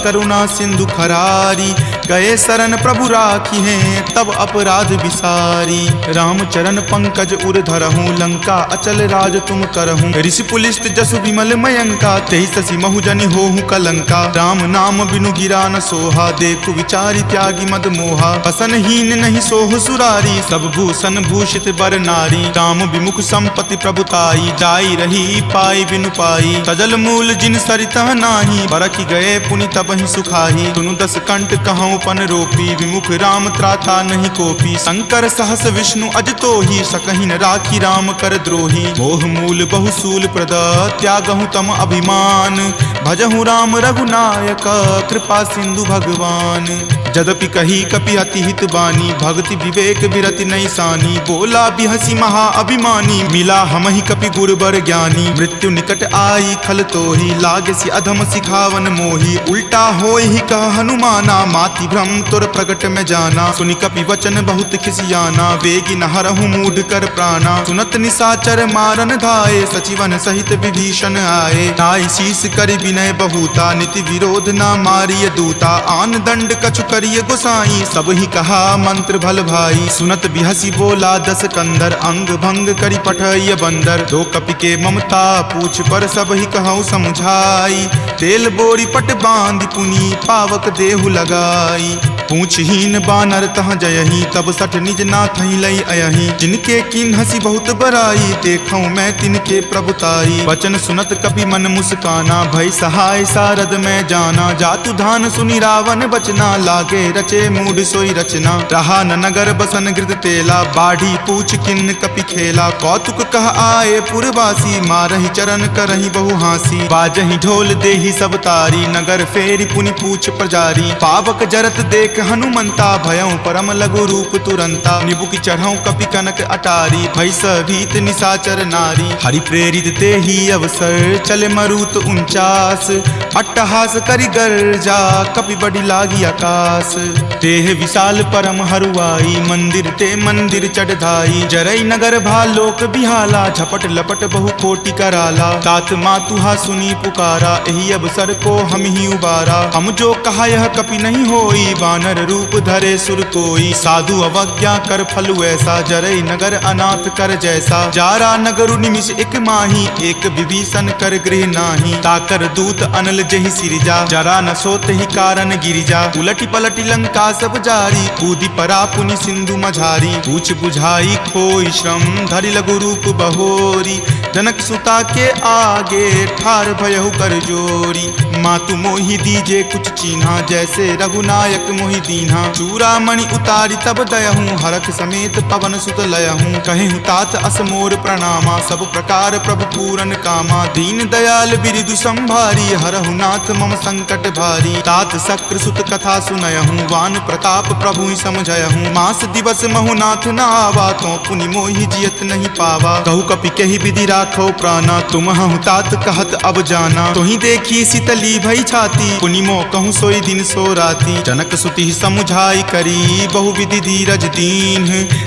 करुणा सिंधु खरारी गए शरण प्रभु राखी हैं तब अपराध विसारी राम चरण पंकज उर धरहूं लंका अचल राज तुम करहूं ऋषि पुलिस्त जसु विमल मयंका तेहि ससी महु जनि होहु कलंका राम नाम बिनु गिरा न सोहा देखु विचारी त्यागी मद मोहा बसन हीन नहीं सोह सुरारी सब भूषण भूषित बर नारी राम विमुख संपत्ति प्रभुताई जाई रही पाई बिनु पाई सजल मूल जिन सरिता नाही बरखि गए पुनि तबहि सुखाही तुनु दस कंठ कहूं पन रोपी विमुख राम त्राता नहीं कोपी शंकर सहस विष्णु अज तो ही सकहि न राखी राम कर द्रोही मोह मूल बहुसूल प्रद त्यागहु तम अभिमान भजहु राम रघुनायक कृपा सिंधु भगवान जदपि कही कपि अति हित बानी भक्ति विवेक विरति नहीं सानी बोला बिहसी महा अभिमानी मिला हमहि कपि गुरबर ज्ञानी मृत्यु निकट आई खल तोहि लागे सि अधम सिखावन मोहि उल्टा होय ही कह हनुमाना माति भ्रम तुर प्रगट में जाना सुनि कपि वचन बहुत खिसियाना वेगी न हरहु मूढ़ कर प्राणा सुनत निसाचर मारन धाये सचिवन सहित विभीषण आए नाई शीस करि विनय बहुता नीति विरोध न मारिय दूता आन दंड कछु करिय गोसाई सब ही कहा मंत्र भल भाई सुनत बिहसी बोला दस कंदर अंग भंग करि पठय बंदर दो कपि के ममता पूछ पर सब ही कहूँ समझाई तेल बोरी पट बांध पुनी पावक देहु लगाई पूछहीन बानर तह जयही तब सठ निज नाथ लई अयही जिनके किन हसी बहुत बराई देखूं मैं तिनके प्रभुताई वचन सुनत कपि मन मुस्काना भय सहाय सारद में जाना जातु धान सुनि रावण बचना लागे रचे मूड सोई रचना रहा न नगर बसन गिरद तेला बाढ़ी पूछ किन्न कपि खेला कौतुक कह आए पुरवासी मारहि चरण करहि बहु हासी बाजहि ढोल देहि सब तारी नगर फेरी पुनि पूछ प्रजारी पावक जरत देख हनुमंता भयं परम लघु रूप तुरंता निबुक चढ़ऊ कपि कनक अटारी भैस भीत निसाचर नारी हरि प्रेरित ते ही अवसर चले मरुत 49 अट्टहास करि गर्जा कपि बड़ी लागी आकाश देह विशाल परम हरुआई मंदिर ते मंदिर चढ़ाई जरई नगर भालोक बिहाला झपट लपट बहु कोटि कराला तात मातुहा सुनी पुकारा एही अवसर को हम ही उबारा हम जो कहा यह कपि नहीं होई बानर रूप धरे सुर कोई साधु अवज्ञा कर फलु ऐसा जरई नगर अनाथ कर जैसा जारा नगरु निमिष एक माही एक विभीषण कर गृह नाही ताकर दूत अनल जहि सिरिजा जरा न सोत ही कारण गिरिजा उलटी पलटी लंका सब जारी कूदी परा पुनि सिंधु मझारी पूछ बुझाई खोई श्रम धरि लघु रूप बहोरी जनक सुता के आगे ठार भयहु कर जोरी मातु मोहि दीजे कुछ चिन्हा जैसे रघुनायक मोहि मोहि दीन्हा। चूड़ामणि उतारी तब दयहूँ, हरख समेत पवन सुत लयहूँ। कहेहूँ तात अस मोर प्रणामा, सब प्रकार प्रभु पूरन कामा। दीन दयाल बिरिदु संभारी, हरहु नाथ मम संकट भारी। तात शक्र सुत कथा सुनयहूँ, वान प्रताप प्रभु ही समझयहूँ। मास दिवस महु नाथ न आवा, तो पुनि मोहि जियत नहीं पावा। कहु कपि केहि विधि राखो प्राणा, तुम हूँ तात कहत अब जाना। तुहि देखी शीतली भई छाती, पुनि मो कहूँ सोई दिन सो राती। जनक सुति समुझाई करी, बहु विधि धीरज दीन।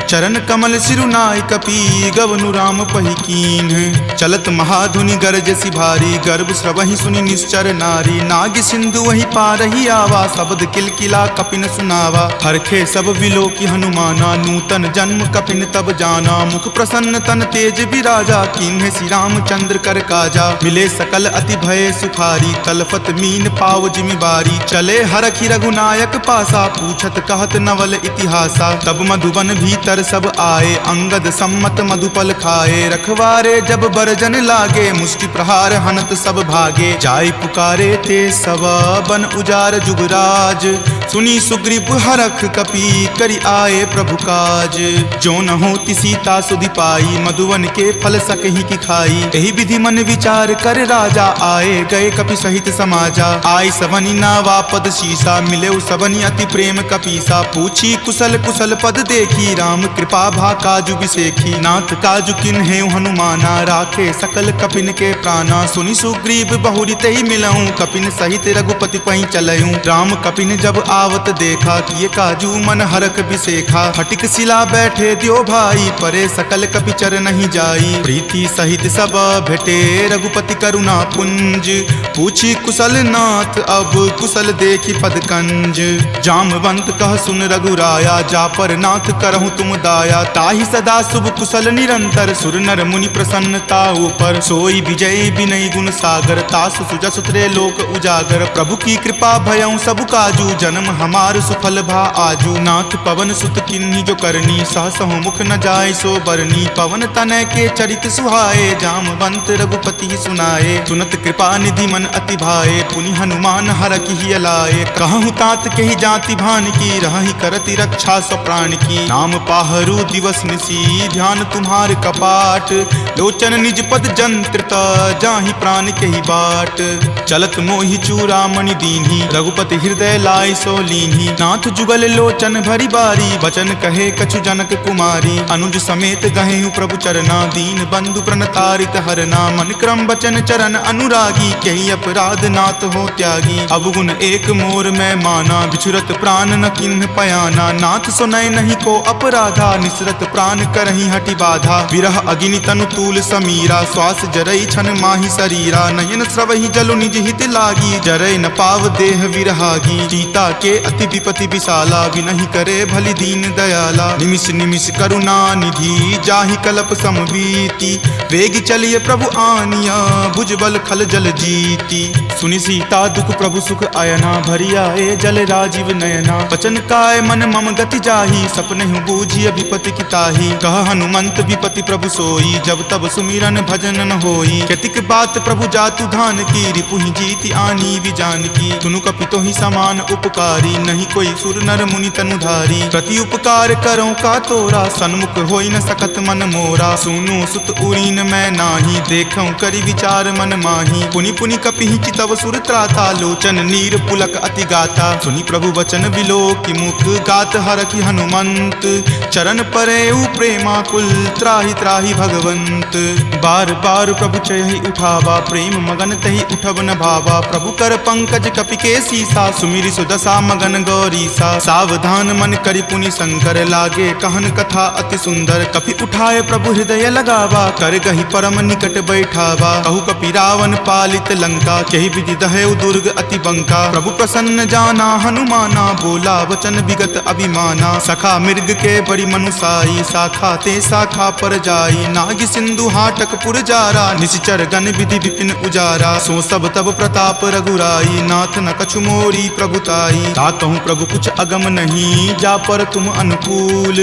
चरण कमल सिरुनाय कपि, गवनु राम पहि कीन। चलत महाधुनि गरजसि भारी, गर्भ स्रवहि सुनि निश्चर नारी। नाग सिंधु वही पारही आवा, शब्द किलकिला कपिन सुनावा। हरखे सब विलोकी हनुमाना, नूतन जन्म कपिन तब जाना। मुख प्रसन्न तन तेज विराजा, कीन्हे श्री रामचंद्र कर काजा। मिले सकल अति भय सुखारी, तलफत मीन पाव जिमिबारी। चले हरखि रघुनायक पासा, पूछत कहत नवल इतिहासा। तब मधुबन भीतर सब आए, अंगद सम्मत मधुपल खाए। रखवारे जब बरजन लागे, मुष्टि प्रहार हनत सब भागे। जाय पुकारे ते सब बन उजार जुगराज। सुनी सुग्रीव हरख कपि, करि आए प्रभु काज। जो न होती सीता सुधि पाई, मधुवन के फल सकहि की खाई। एहि विधि मन विचार कर राजा, आए गए कपि सहित समाजा। आई सबनि नावा पद शीसा, मिले सबनि अति प्रेम कपीसा। पूछी कुशल कुशल पद देखी, राम कृपा भा काजु बिसेखी। नाथ काजु किन्हेउ हनुमाना, राखे सकल कपिन के प्राणा। सुनि सुग्रीव बहुरी तेहि मिलऊँ, कपिन सहित रघुपति पहि चलऊँ। राम कपिन जब आवत देखा, किए काजू मन हरख बिसेखा। फटिक शिला बैठे द्यो भाई, परे सकल कपि चर नहीं जाई। प्रीति सहित सब भेटे, रघुपति करुणा पुंज। पूछी कुशल नाथ अब, कुशल देखी पद कंज। जामवंत कह सुन रघुराया, जा पर नाथ करहु तुम दाया। ताहि सदा शुभ कुशल निरंतर, सुर नर मुनि प्रसन्नता ऊपर। सोई विजय विनय गुण सागर, तासु सुजस त्रय लोक उजागर। प्रभु की कृपा भयउ सब काजू, जन्म हमार सुफल भा आजू। नाथ पवन सुत किन्ही जो करनी, सहसहु मुख न जाय सो बरनी। पवन तनय के चरित सुहाए, जामवंत रघुपति सुनाए। सुनत कृपा निधि मन अति भाए, पुनि हनुमान हरखि हिय लाए। कहूँ तात केहि जाति भान की, रहहि करति रक्षा स्व प्राण की। नाम पाहरू दिवस निसी, ध्यान तुम्हार कपाट। लोचन निज पद जंत्रित, जाहि प्राण केहि बाट। चलत मोहि चूड़ामणि दीन्ही, रघुपति हृदय लाय सो लीन्ही। नाथ जुगल लोचन भरी बारी, बचन कहे कछु जनक कुमारी। अनुज समेत गहेहु प्रभु चरना, दीन बंधु प्रणतारित हरना। मन क्रम बचन चरण अनुरागी, केहि अपराध नाथ हो त्यागी। अवगुण एक मोर मैं माना, बिछुरत प्राण न किन्ह पयाना। नाथ सुनय नहीं को अपराधा, निसरत प्राण करहि हटि बाधा। विरह अग्नि तनु तूल समीरा, श्वास जरई छन माहि शरीरा। नयन स्रवहि जलु निज हित लागी, जरय न पाव देह विरहागी। सीता के अति विपति विशाला, विनहि करे भलि दीन दयाला। निमिष निमिष करुणा निधि, जाहि कलप समबीति। वेग चलिए प्रभु आनिया, भुजबल खल जल जीती। सुनि सीता दुख प्रभु सुख अयना, भरि आए जल राजीव नयना। बचन काय मन मम गति जाहि, सपनेहु बूझिय विपति की ताहि। कह हनुमंत विपति प्रभु सोई, जब तब सुमिरन भजन न होई। केतिक बात प्रभु जातु धान की, रिपुहि जीति आनी विजान की। सुनु कपि तोहि समान उपकारी, नहीं कोई सुर नर मुनि तनुधारी। प्रति उपकार करो का तोरा, सन्मुख होई न सकत मन मोरा। सुनु सुत उरीन मैं नाही, देखऊं करि विचार मन माही। पुनि पुनि कपिहि चितव सुर त्राता, लोचन नीर पुलक अति गाता। सुनि प्रभु वचन विलोकि मुख, गात हरखि हनुमंत। चरण परेउ प्रेमाकुल, त्राहि त्राहि भगवंत। बार बार प्रभु चयहि उठावा, प्रेम मगन तहि उठब न भावा। प्रभु कर पंकज कपि के सीसा, सुमिरि सुदशा मगन गौरीसा। सावधान मन करि पुनि शंकर, लागे कहन कथा अति सुंदर। कपि उठाए प्रभु हृदय लगावा, कर गहि परम निकट बैठावा। कहु कपि रावण पालित लंका, केहि विधि दहेउ दुर्ग अति बंका। प्रभु प्रसन्न जाना हनुमाना, बोला वचन विगत अभिमाना। सखा मृग के बड़ी मनुसाई, शाखा ते शाखा पर जाई। नाग सिंधु हाटक पुर जारा, निश्चर गण विधि विपिन उजारा। सो सब तब प्रताप रघुराई, नाथ न कछु मोरी प्रभुताई। ताकहूँ प्रभु कुछ अगम नहीं, जा पर तुम अनुकूल।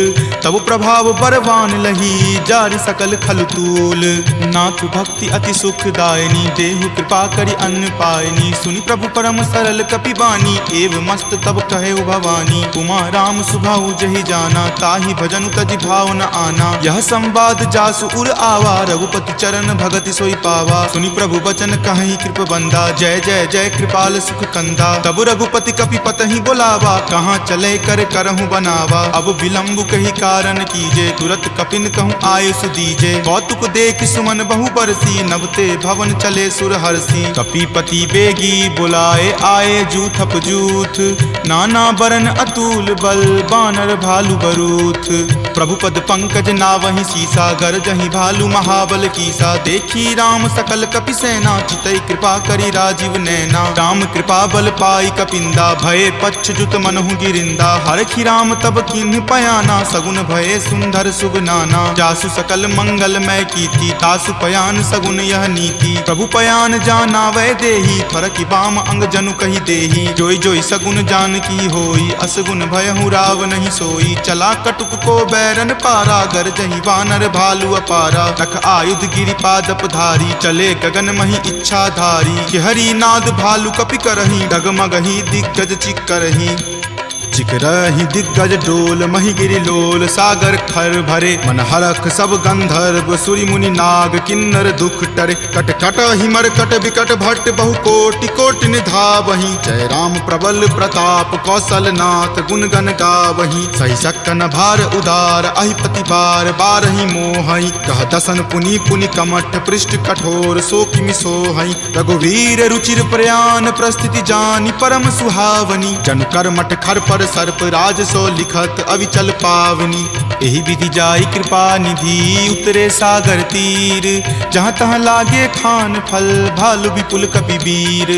तब प्रभाव बरवान लही, जारी सकल खलतूल। नाथ भक्ति अति सुखदायनी, देहु कृपा करि अन्न पायनी। सुनि प्रभु परम सरल कपिबानी, एव मस्त तब कहे भवानी। उमा राम सुभाऊ जहि जाना, ताहि भजनु तजि भाव न आना। यह संवाद जासु उर आवा, रघुपति चरण भगति सोई पावा। सुनि प्रभु बचन कहि कृप बंदा, जय जय जय कृपाल सुख कंदा। तब रघुपति कपि पतहि बोलावा, कहाँ चले कर करहु बनावा। अब विलंब कही कारण कीजे, तुरत कपिन कहूँ आये सुदीजे। कौतुक देख सुमन बहु बरसी, नभते भवन चले सुर हरसी। कपिपति बेगी बुलाए, आए जूथप जूथ। नाना बरन अतुल बल, बानर भालु बरूथ। प्रभु पद पंकज नावहि सीसा, गरजहि भालु महाबल कीसा। देखी राम सकल कपि सेना, चितई कृपा करी राजीव नैना। राम कृपा बल पाई कपिंदा, भये पच्छ जुत मनहु गिरिंदा। हरखि राम तब किन्ह पयाना, सगुन भये सुंदर शुभ नाना। जासु सकल मंगलमय कीर्ति, तासु पयान सगुन यह नीति। प्रभु पयान जाना वै देही, फरकि बाम अंग जनु कहि देही। जोई जोई सगुन जान की होई, असगुन भयहु राव नहीं सोई। चला कटुक को बैरन पारा, गरजहि वानर भालु अपारा। तख आयुध गिरिपादप धारी, चले गगन मही इच्छा धारी। कि हरि नाद भालु कपि करही, डगमगहि दिग्गज चिक्करही। चिकरहि दिग्गज डोल, मही गिरि लोल। सागर खर भरे मन हरख, सब गंधर्व सुरि मुनि नाग। किन्नर दुख टरे, कट कट हिमर कट विकट भट्ट। बहु कोटि कोटि निधावहि, जय राम प्रबल प्रताप। कौशल नाथ गुण गण गावहि, सही सकन भार उदार। अहिपति बार बारहि मोहहि, कह दसन पुनि पुनि कमठ। पृष्ठ कठोर सो किमि सोहहि, रघुवीर रुचिर प्रयान। प्रस्थिति जानि परम सुहावनी, जनु कर मठ खर पर सर्प। राज सो लिखत अविचल पावनी, एहि विधि जाई कृपा निधि। उतरे सागर तीर, जहाँ तहाँ लागे खान फल। भालु विपुल कपि वीर,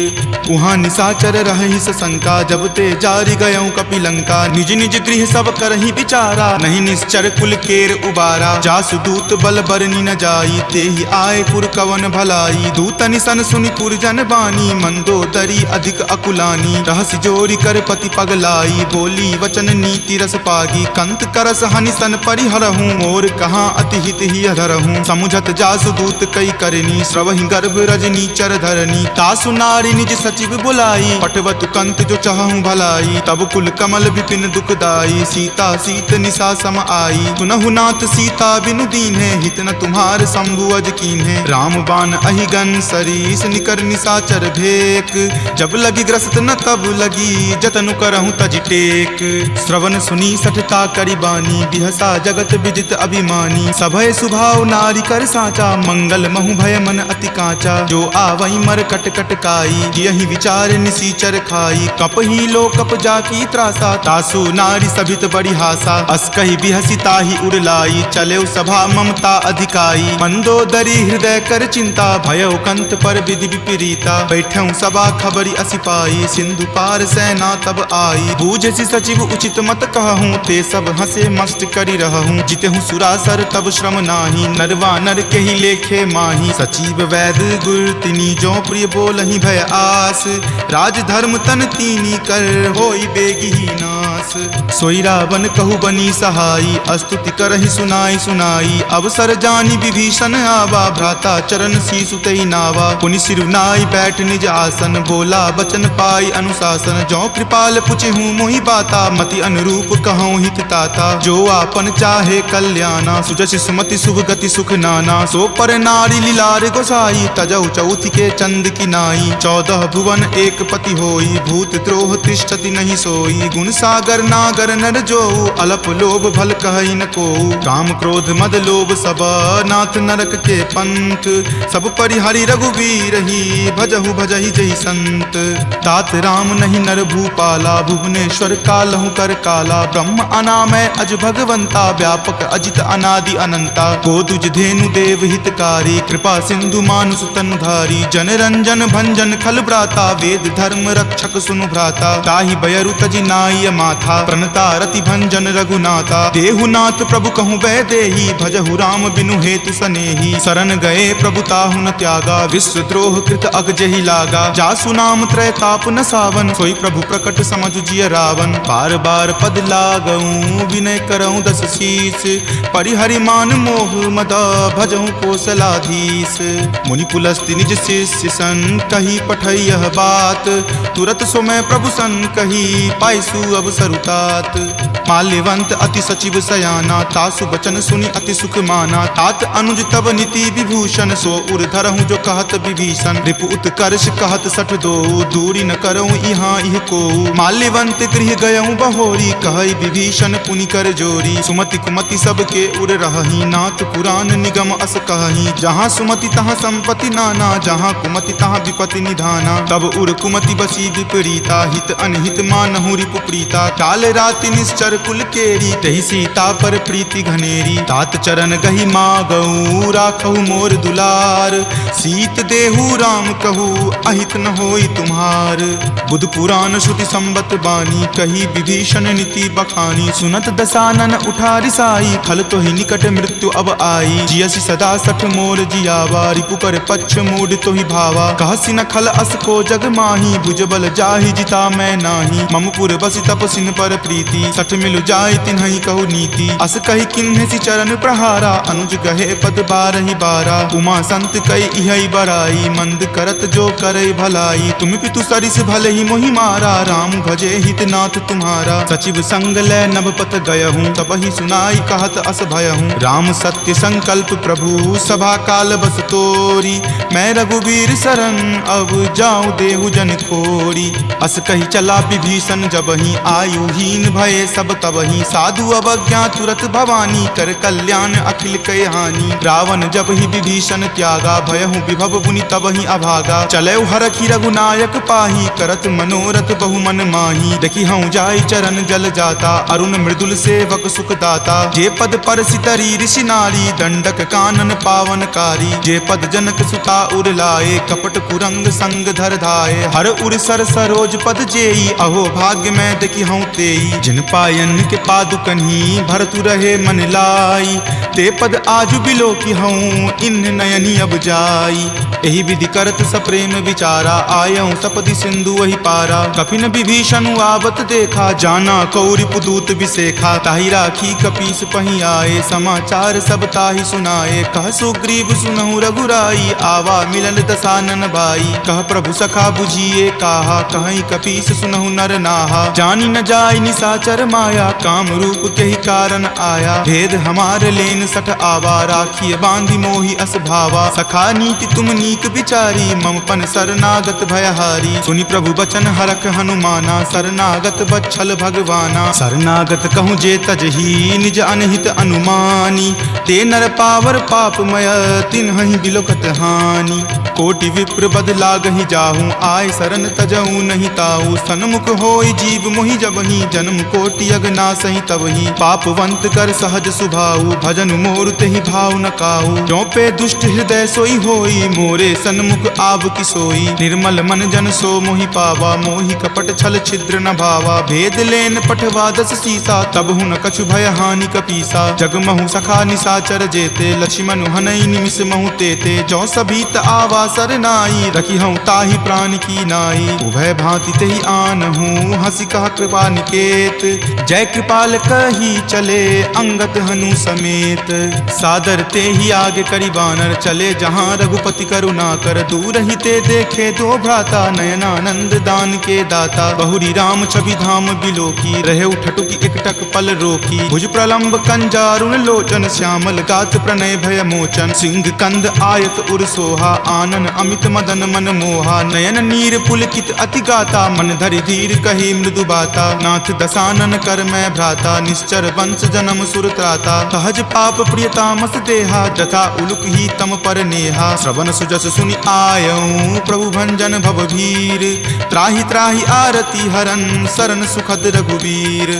उहाँ निशाचर रहि सशंका। जब ते जारी गयऊँ कपि लंका, निज निज गृह सब करहि विचारा। नहीं निश्चर कुल केर उबारा, जासु दूत बल बरनी न जाई। तेहि आए पुर कवन भलाई, दूतनि सन सुनि पुरजन बानी। मंदोदरी अधिक अकुलानी, रहसि जोरी कर पति पगलाई। बोली वचन नीति रस पागी, कंत करस हनि सन परिहरहूँ। मोर कहाँ अति हित ही अधरहूँ, समुझत जासु दूत कई करनी। श्रवहि गर्भ रजनी चर धरनी, तासु नारी निज सचिव बुलाई। पटवतु कंत जो चहूँ भलाई, तब कुल कमल विपिन दुखदाई। सीता सीत निशा सम आई, सुनहु नाथ सीता बिनु दीन्हे। हित न तुम्हार शंभु अज कीन्हे, राम बाण अहिगन सरीस। निकर निशाचर भेक, जब लगी ग्रस्त न तब लगी। जतनु करहूँ तज टेक, श्रवण सुनी सठता करि बानी। बिहसा जगत विजित अभिमानी, सभय सुभाव नारी कर साचा। मंगल महु भय मन अति काचा, जो आवई मर कट कट काई। यही विचार निसीचर खाई, कपहि लो कप जाकी त्रासा। तासु नारी सभित बड़ी हासा, अस्कहि बिहसी ताहि उड़लाई। चले सभा ममता अधिकाई, मंदोदरी हृदय कर चिंता। भयो कंत पर विधि विपरीता, बैठऊँ सभा खबरी असि पाई। सिंधु पार सेना तब आई, बूझसि सचिव उचित मत कहूँ। ते सब हंसे मस्त करि रहूँ, जितेहूँ सुरासर तब श्रम नाही। नरवा नर के ही लेखे माही, सचिव वैद गुर तिनी। जो प्रिय बोलहि भय आस, राज धर्म तन तीनी कर। होई बेगी ही नास, सोई रावण कहु बनी सहाई। स्तुति करहि सुनाई सुनाई, अवसर जानी विभीषण आवा। भ्राता चरण शीसु तई नावा, पुनि सिरुनाई बैठ निज आसन। बोला बचन पाई अनुशासन, जो कृपाल पुछहूँ मोहि बाता। मति अनुरूप कहूँ हित ताता, जो आपन चाहे कल्याणा। सुजसि सुमति शुभ गति सुख नाना, सो पर नारी लीलार गोसाई। तजौ चौथि के चंद की नाई, 14 भुवन एक पति होई। भूत द्रोह तिष्ठति नहीं सोई, गुण सागर नागर नर जो। अलप लोभ भल कहई न को, काम क्रोध मद लोभ सब। नाथ नरक के पंथ, सब परिहरि रघुवीर ही। भजहु भजहि जहि संत, तात राम नहीं नर भूपाला। भुवनेश्वर अक्षर कालहु कर काला, ब्रह्म अनामय अज भगवंता, व्यापक अजित अनादि अनंता। गोदुज धेनु देव हितकारी, कृपा सिंधु मानुष तनधारी, जन रंजन भंजन खल भ्राता, वेद धर्म रक्षक सुनु भ्राता। ताहि बयरु तजि नाय माथा, प्रणता रति भंजन रघुनाथा। देहुनाथ प्रभु कहूँ वै देही, भजहु राम बिनु हेतु सनेही। शरण गए प्रभु ताहु न त्यागा, विश्वद्रोह कृत अग जहि लागा। जासु नाम त्रैताप न सावन, सोई प्रभु प्रकट समझु जिय रावण। बार बार पद लागऊं, विनय करऊं दस शीस, परिहरि मान मोह मदा, भजऊं कोसलाधीश। मुनि पुलस्ति निज शिष्य सन, कही पठई यह बात, तुरत सो मैं प्रभु सन कही, पाइसु अवसर तात। माल्यवंत अति सचिव सयाना, तासु बचन सुनि अति सुख माना। तात अनुज तब नीति विभूषण, सो उर धरहूं जो कहत विभीषण। रिपु उत्कर्ष कहत सठ दो, दूरी न करऊं इहाँ इह को। माल्यवंत गृह गयऊं बहोरी, कहई विभीषण पुनि कर जोरी। सुमति कुमति सबके उर रहही, नाथ पुराण निगम अस कहही। जहाँ सुमति तहाँ संपत्ति नाना, जहाँ कुमति तहाँ विपत्ति निधाना। तब उर कुमति बसी विपरीता, हित अनहित मानहु रिपु प्रीता। काल राति निश्चर कुल केरी, तहि सीता पर प्रीति घनेरी। तात चरण गही मागऊ, राखहु मोर दुलार। सीत देहु राम कहू, अहित न होई तुम्हार। बुध पुराण श्रुति संबत बानी, कही विभीषण नीति बखानी। सुनत दसानन उठा रिसाई, खल तो ही निकट मृत्यु अब आई। जियसि सदा सठ मोर जियावा, रिपु कर पक्ष मूड तो ही भावा। कहसी न खल अस को जग माही, भुज बल जाहि जिता मैं नाही। मम पुर बसि तपसिन पर प्रीति, सठ मिलु जाय तिन्हहि कहु नीति। अस कहि किन्हसि चरण प्रहारा, अनुज गहे पद बारहि बारा। उमा संत कई इहै बराई, मंद करत जो करई भलाई। तुम पितु सरिस भले ही मोहि मारा, राम भजे हितनाथ तुम्हारा। सचिव संग लै नभपत गयहूँ, तबहि सुनाई कहत अस भयहूँ। राम सत्य संकल्प प्रभु, सभा काल बस तोरी। मैं रघुवीर शरण, अब जाऊँ देहु जन खोरी। अस कही चला विभीषण जबहि, आयुहीन भये सब तबहि। साधु अवज्ञा तुरत भवानी, कर कल्याण अखिल कय हानि। रावण जब ही विभीषण त्यागा, भयहु विभव पुनि तबहि अभागा। चलऊ हरखि रघुनायक पाही, करत मनोरथ बहु मन माही। देखि हूँ जाय चरण जल जाता, अरुण मृदुल सेवक सुख दाता। जे पद पर सितरी ऋषि नारी, दंडक कानन पावनकारी। जे पद जनक सुता उर लाए, कपट कुरंग संग धर धाये। हर उर सर सरोज पद जेई, अहो भाग्य में देखि हूँ तेई। जिन पायन के पादुकन्ही, भरतु रहे मन लाई। ते पद आजु बिलो की हूँ, इन नयनी अब जाई। एहि विधि करत सप्रेम विचारा, आयऊं सपदि सिंधु वही पारा। कपिन विभीषण आवत देखा, जाना कौरि पुदूत विसेखा। ताहि राखी कपीस पही आए, समाचार सब ताहि सुनाए। कह सुग्रीव सुनहु रघुराई, आवा मिलन दसानन भाई। कह प्रभु सखा बुझिए काहा, कहीं कपीस सुनहु नर नाहा। जानी न जाय निसाचर माया, काम रूप के ही कारण आया। भेद हमार लेन सठ आवा, राखिय बांधि मोहि अस भावा। सखा नीति तुम नीक विचारी, मम पन शरणागत भयहारी। सुनि प्रभु बचन हरख हनुमाना, शरणागत बच्छल भगवाना। शरणागत कहूँ जे तजही, निज अनहित अनुमानी। ते नर पावर पापमय, तिन्हहि बिलोकत हानि। कोटि विप्र बद लागहि जाहूँ, आय शरण तजऊँ नहीं ताऊ। सन्मुख होई जीव मोहि जबहि, जन्म कोटि अगनासहि तबहि। पापवंत कर सहज सुभाऊ, भजन मोर तेहि भाव न काऊ। जो पे दुष्ट हृदय सोई होई, मोरे सन्मुख आव की सोई। निर्मल मन जन सो मोहि पावा, मोहि कपट छल छिद्र न भावा। भेद लेन पठवा दस सीसा, तब हुन कछु भय हानि कपीसा। जग महु सखा निसाचर जेते, लक्ष्मण हनई निमिष महु तेते। जो सभीत आवा सरनाई, रखी हूँ ताहि प्राण की नाई। उभय भांति तेहि आनहूँ, हंसी कहा कृपा निकेत। जय कृपाल कही चले, अंगत हनु समेत। सादर ते ही आगे करी बानर, चले जहाँ रघुपति करुणा कर। दूर ही ते देखे दो भ्राता, नयनानंद दान के दाता। बहुरी राम छवि धाम बिलोकी, रहे उठटुकी एकटक पल रोकी। भुज प्रलंब कंजारुण लोचन, श्यामल गात प्रणय भय मोचन। सिंह कंद आयत उर सोहा, आनन अमित मदन मन मोहा। नयन नीर पुलकित अति गाता, मन धरि धीर कही मृदु बाता। नाथ दसानन कर मैं भ्राता, निश्चर वंश जन्म सुर त्राता। सहज पा प्रताप प्रियतामस देहा, जथा उलुक ही तम पर नेहा। श्रवण सुजस सुनि आयऊं प्रभु भंजन भवभीर, त्राहि त्राहि आरती हरन शरण सुखद रघुवीर।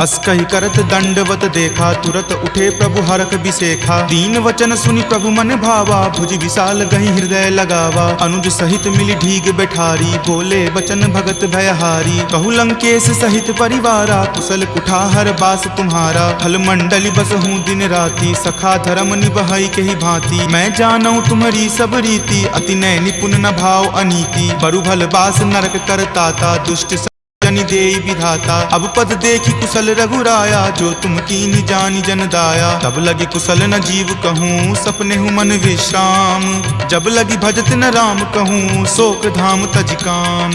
अस कहि करत दंडवत देखा, तुरत उठे प्रभु हरख बिसेखा। दीन वचन सुनि प्रभु मन भावा, भुज विशाल गहि हृदय लगावा। अनुज सहित मिली ढीग बैठारी, बोले बचन भगत भयहारी। कहु लंकेश सहित परिवारा, कुशल कुठार बास तुम्हारा। फल मंडली बस हूँ दिन राति, सखा धर्म निबहई के ही भांति। मैं जानऊ तुम्हारी सब रीति, अति नय निपुण न भाव अनीति। बरु भल बास नरक करताता, दुष्ट जनि देई विधाता। अब पद देखी कुशल रघुराया, जो तुम कीन्ही जानी जन दाया। तब लगी कुशल न जीव कहूँ, सपने हूँ मन विश्राम। जब लगी भजत न राम कहूँ, शोक धाम तज काम।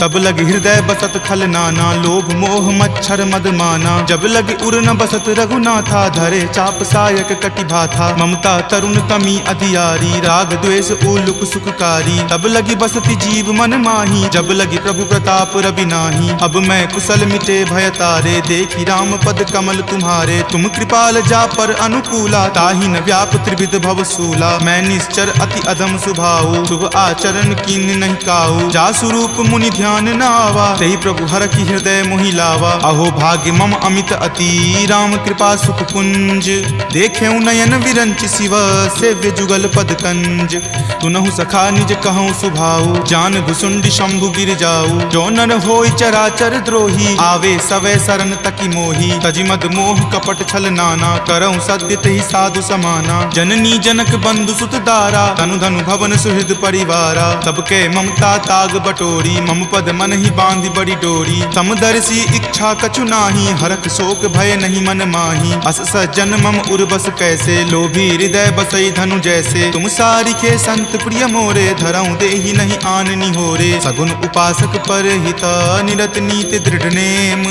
तब लगी हृदय बसत खल नाना, लोभ मोह मच्छर मद माना। जब लगी उर न बसत रघुनाथा, धरे चाप सायक कटि भाथा। ममता तरुण तमी अधियारी, राग द्वेष उलुक सुखकारी। तब लगी बसती जीव मन माही, जब लगी प्रभु प्रताप रवि नाही। अब मैं कुशल मिटे भय तारे, देखी राम पद कमल तुम्हारे। तुम कृपाल जा पर अनुकूला, ताहि न व्याप त्रिविध भव सूला। मैं निश्चर अति अधम सुभाऊ, शुभ आचरण कीन नहीं काऊ। जा स्वरूप मुनि ध्यान न आवा, तेहि प्रभु हर की हृदय मोहि लावा। अहो भाग्य मम अमित अति, राम कृपा सुख पुंज। देखेऊ नयन विरंच शिव, सेव्य जुगल पद कंज। तुनहु सखा निज कहूँ सुभाऊ, जान भुसुंड शंभु गिर जाऊ। जो नर होई चराचर द्रोही, आवे सवै शरण तकी मोही। तजिमद मोह कपट छल नाना, करऊँ सत्य तेहि साधु समाना। जननी जनक बंधु सुत दारा, तनु धनु भवन सुहृद परिवारा। सबके ममता ताग बटोरी, मम पद मन ही बांधि बड़ी डोरी। समदर्शी इच्छा कछु नाही, हरख शोक भय नहीं मन माही। अस सज्जन मम उर्बस कैसे, लोभी हृदय बसई धनु जैसे। तुम सारिखे संत प्रिय मोरे, धरऊँ देहि नहीं आननी होरे। सगुन उपासक पर हित, निरत नीति दृढ़ नेम।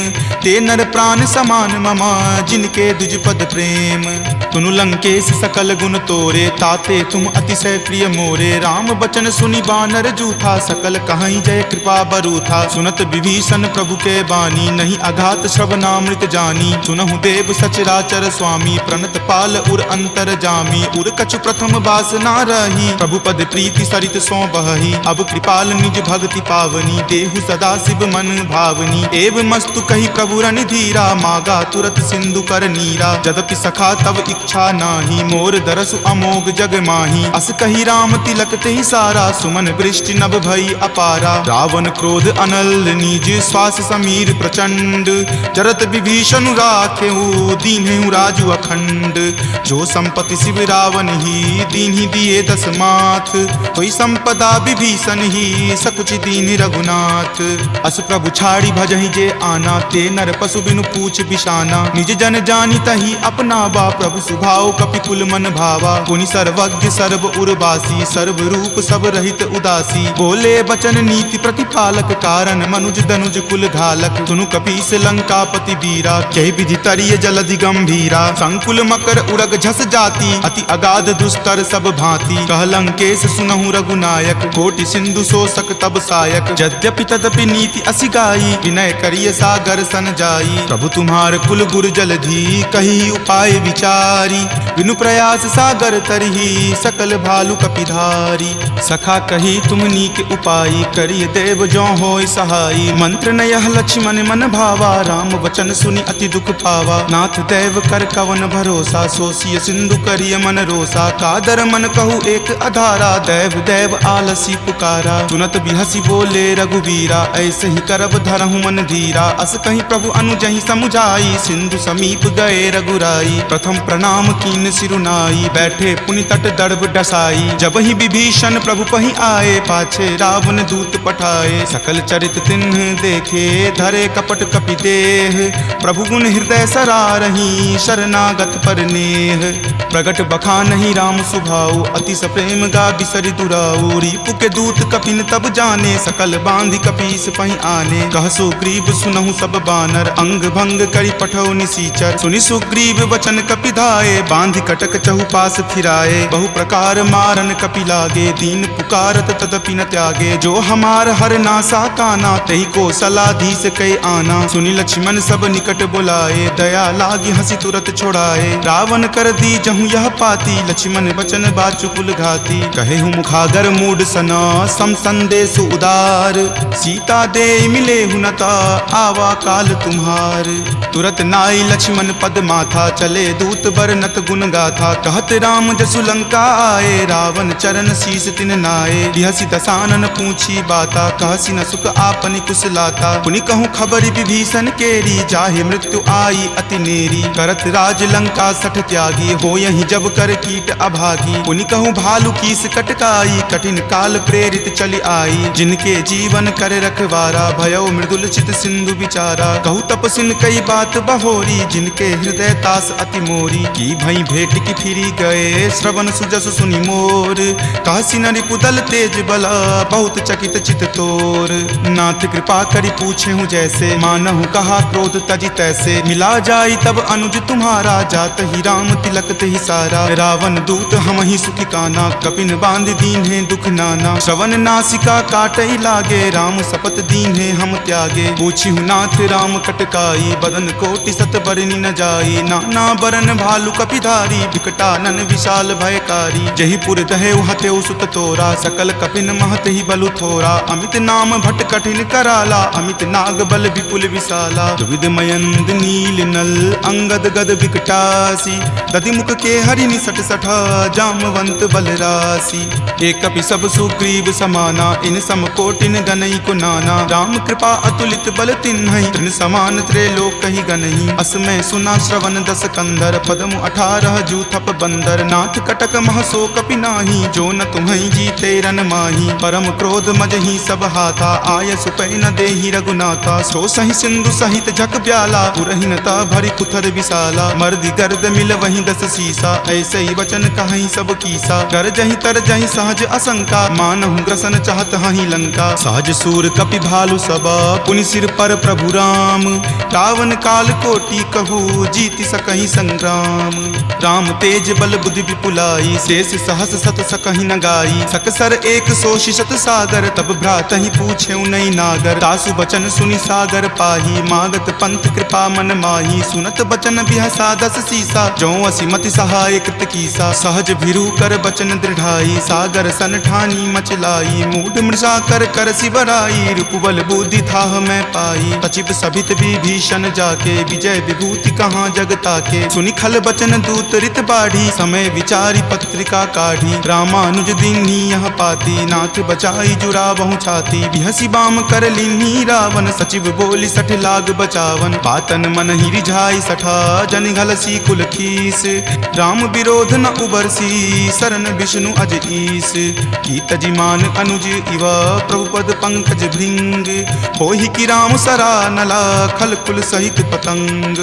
ते नर प्राण समान ममा, जिनके दुज पद प्रेम। तुनु लंकेश सकल गुण तोरे, ताते तुम अतिशय प्रिय मोरे। राम बचन सुनि बानर जूथा, सकल कहाई जय कृपा बरूथा। सुनत विभीषण प्रभु के बानी, नहीं अघात श्रवणामृत जानी। सुनहु देव सचराचर स्वामी, प्रणत पाल उर अंतर जामी। उर कछु प्रथम बास ना रही, प्रभु पद प्रीति सरित सो बहही। अब कृपाल निज भक्ति पावनी, देहु सदा शिव मन भावनी। एव मस्तु कही प्रभु रन धीरा, मागा तुरत सिंधु कर नीरा। यद्यपि सखा तब इच्छा नाही, मोर दरसु अमोघ जग माही। अस कही राम तिलक तेहि सारा, सुमन वृष्टि नभ भई अपारा। रावण क्रोध अनल निज, श्वास समीर प्रचंड। जरत विभीषण राखेऊ, दीन्हेऊ राजु अखंड। जो संपत्ति शिव रावण ही, दीन्हि दिए दस माथ। कोई संपदा विभीषण ही, सकुच दीन्हि रघुनाथ। अस प्रभु छाड़ी भजहि जे आना, ते नर पशु बिनु पूछ बिशाना। निज जन जानी तही अपनावा, प्रभु सुभाव कपिकुल मन भावा। पुनि सर्वज्ञ सर्व उर्वासी, सर्व रूप सब रहित उदासी। बोले बचन नीति प्रतिपालक, कारण मनुज दनुज कुल घालक। सुनु कपीस लंकापति वीरा, कहि विधि तरिय जलधि गंभीरा। संकुल मकर उरग झस जाति, अति अगाध दुस्तर सब भांति। कह लंकेश सुनहु रघुनायक, कोटि सिंधु शोषक तब सायक। यद्यपि तदपि नीति असि गाई, विनय करिय सागर सन जाई। प्रभु तुम्हार कुल गुर जलधि, कही उपाय विचारी। बिनु प्रयास सागर तरही, सकल भालु कपिधारी। सखा कही तुम नीक उपाई, करिय देव जो होय सहाई। मंत्र न यह लक्ष्मण मन भावा, राम वचन सुनि अति दुख पावा। नाथ देव कर कवन भरोसा, सोसिय सिंधु करिय मन रोसा। कादर मन कहु एक अधारा, देव देव आलसी पुकारा। सुनत बिहसी बोले रघुवीरा, ऐसे ही करब धरहु मन धीरा। अस कहीं प्रभु अनुजहि समुझाई, सिंधु समीप गए रघुराई। प्रथम प्रणाम कीन सिरुनाई, बैठे पुनि तट दर्भ डसाई। जब ही विभीषण प्रभु पहि आए, पाछे रावण दूत पठाए। सकल चरित तिन्ह देखे, धरे कपट कपि देह। प्रभु गुण हृदय सरारही, शरणागत पर नेह। प्रगट बखा नहीं राम सुभाऊ, अति सप्रेम गा बिसरि दुराऊ। रिपु के दूत कपिन तब जाने, सकल बांधि कपीस पहि आने। कह सुग्रीव सुनहु सब बानर, अंग भंग करि पठौ निसीचर। सुनि सुग्रीव वचन कपि धाये, बांधि कटक चहुपास फिराए। बहु प्रकार मारन कपि लागे, दीन पुकारत तदपि न त्यागे। जो हमार हर नासा काना, तही को सलाधीस कई आना। सुनि लक्ष्मण सब निकट बुलाए, दया लागी हंसी तुरत छोड़ाए। रावण कर दी जहु यह पाती, लक्ष्मण वचन बाचुकुल घाती। कहे हूँ मुखागर मूड सना, सम संदेश उदार। सीता दे मिले हुनता, आवा काल तुम्हार। तुरत नाई लक्ष्मण पद माथा, चले दूत बरनत गुण गाथा। कहत राम जसु लंका आए, रावण चरण शीस तिन नाये। बिहसी दसानन पूछी बाता, कहसी न सुख आपनि कुशलाता। पुनि कहूँ खबरि विभीषण केरी, जाहे मृत्यु आई अति नेरी। करत राज लंका सठ त्यागी, हो यही जब कर कीट अभागी। पुनि कहूँ भालू कीस कटकाई, कठिन काल प्रेरित चली आई। जिनके जीवन कर रखवारा, भयो मृदुल चित सिंधु विचारा। कहूँ तपसिन कई बात बहोरी, जिनके हृदय तास अति मोरी। की भई भेंट की फिरी गए, श्रवण सुजस सुनि मोर। कहसी न रिपुदल तेज बला, बहुत चकित चित तोर। नाथ कृपा करि पूछे हूँ जैसे, मानहु कहा क्रोध तजि तैसे। मिला जाई तब अनुज तुम्हारा, जात ही राम तिलक ही सारा। रावण दूत हम ही सुखी काना, कपिन बांध दीन है दुख नाना। श्रवण नासिका काटई लागे, राम शपथ दीन है हम त्यागे। पूछी हूँ नाथ राम कटकाई, बदन कोटि सत बरनि न जाई। नाना बरन भालू कपिधारी, विकटानन विशाल भयकारी। जही पुर दहे हतेउ सुत तोरा, सकल कपिन महत ही बलु थोरा। अमित नाम भट कठिन कराला, अमित नाग बल विपुल विशाला। दुविध मयंद नील नल, अंगद गद विकटासी। दधि मुख के हरि निसट सठा, जामवंत बलरासी। एक कपि सब सुग्रीव समाना, इन सम कोटिन गनई को नाना। राम कृपा अतुलित बल तिन्हई, तृण समान त्रैलोक ही गनई। असमय सुना श्रवण दस कंधर, पदमु 18 जूथप बंदर। नाथ कटक महसो कपि नाही, जो न तुम्हई जीते रन माही। परम क्रोध मजही सब हाथा, आय सुपै न देहि रघुनाथा। सो सही सिंधु सहित झक ब्याला, पुरहिनता भरी कुथर विशाला। मर्दि गर्द मिल वहीं 10 सीसा, ऐसे ही वचन कहीं सब कीसा। कर जही तर जही सहज असंका, मानहु ग्रसन चाहत हही लंका। सहज सूर कपि भालु सबा, पुनि सिर पर प्रभु राम। रावण काल कोटि कहू, जीति सकहि संग्राम। राम तेज बल बुद्धि विपुलाई, शेष सहस सत सकहि न गाई। सकसर एक सो शिशत सागर, तब भ्रात ही पूछे नई नागर। तासु बचन सुनि सागर पाही, मागत पंथ कृपा मन माही। सुनत बचन बिहसा 10 सीसा, जो असिमति सहाय कृत कीसा। सहज भिरू कर बचन दृढ़ाई, सागर सन ठानी मचलाई। मूढ़ मृषा कर कर सिबराई, रिपुबल बुद्धि थाह मैं पाई। तचिप सभित विभीषण जाके, विजय विभूति कहाँ जग ताके। सुनि खल बचन दूत रित बाढ़ी, समय विचारी पत्रिका काढ़ी। रामानुज दीन्ही यह पाती, नाथ बचाई जुरावहु छाती। बिहसी बाम कर लीन्ही रावण, सचिव बोली 60 लाग बचावन। बातन मन ही रिझाई सठा, जन घलसी कुल खीस। राम विरोध न उबरसी, शरण विष्णु अज ईस। की तजिमान अनुज इवा, प्रभुपद पंकज भृंग। होहि की राम सरा नला, खल कुल सहित पतंग।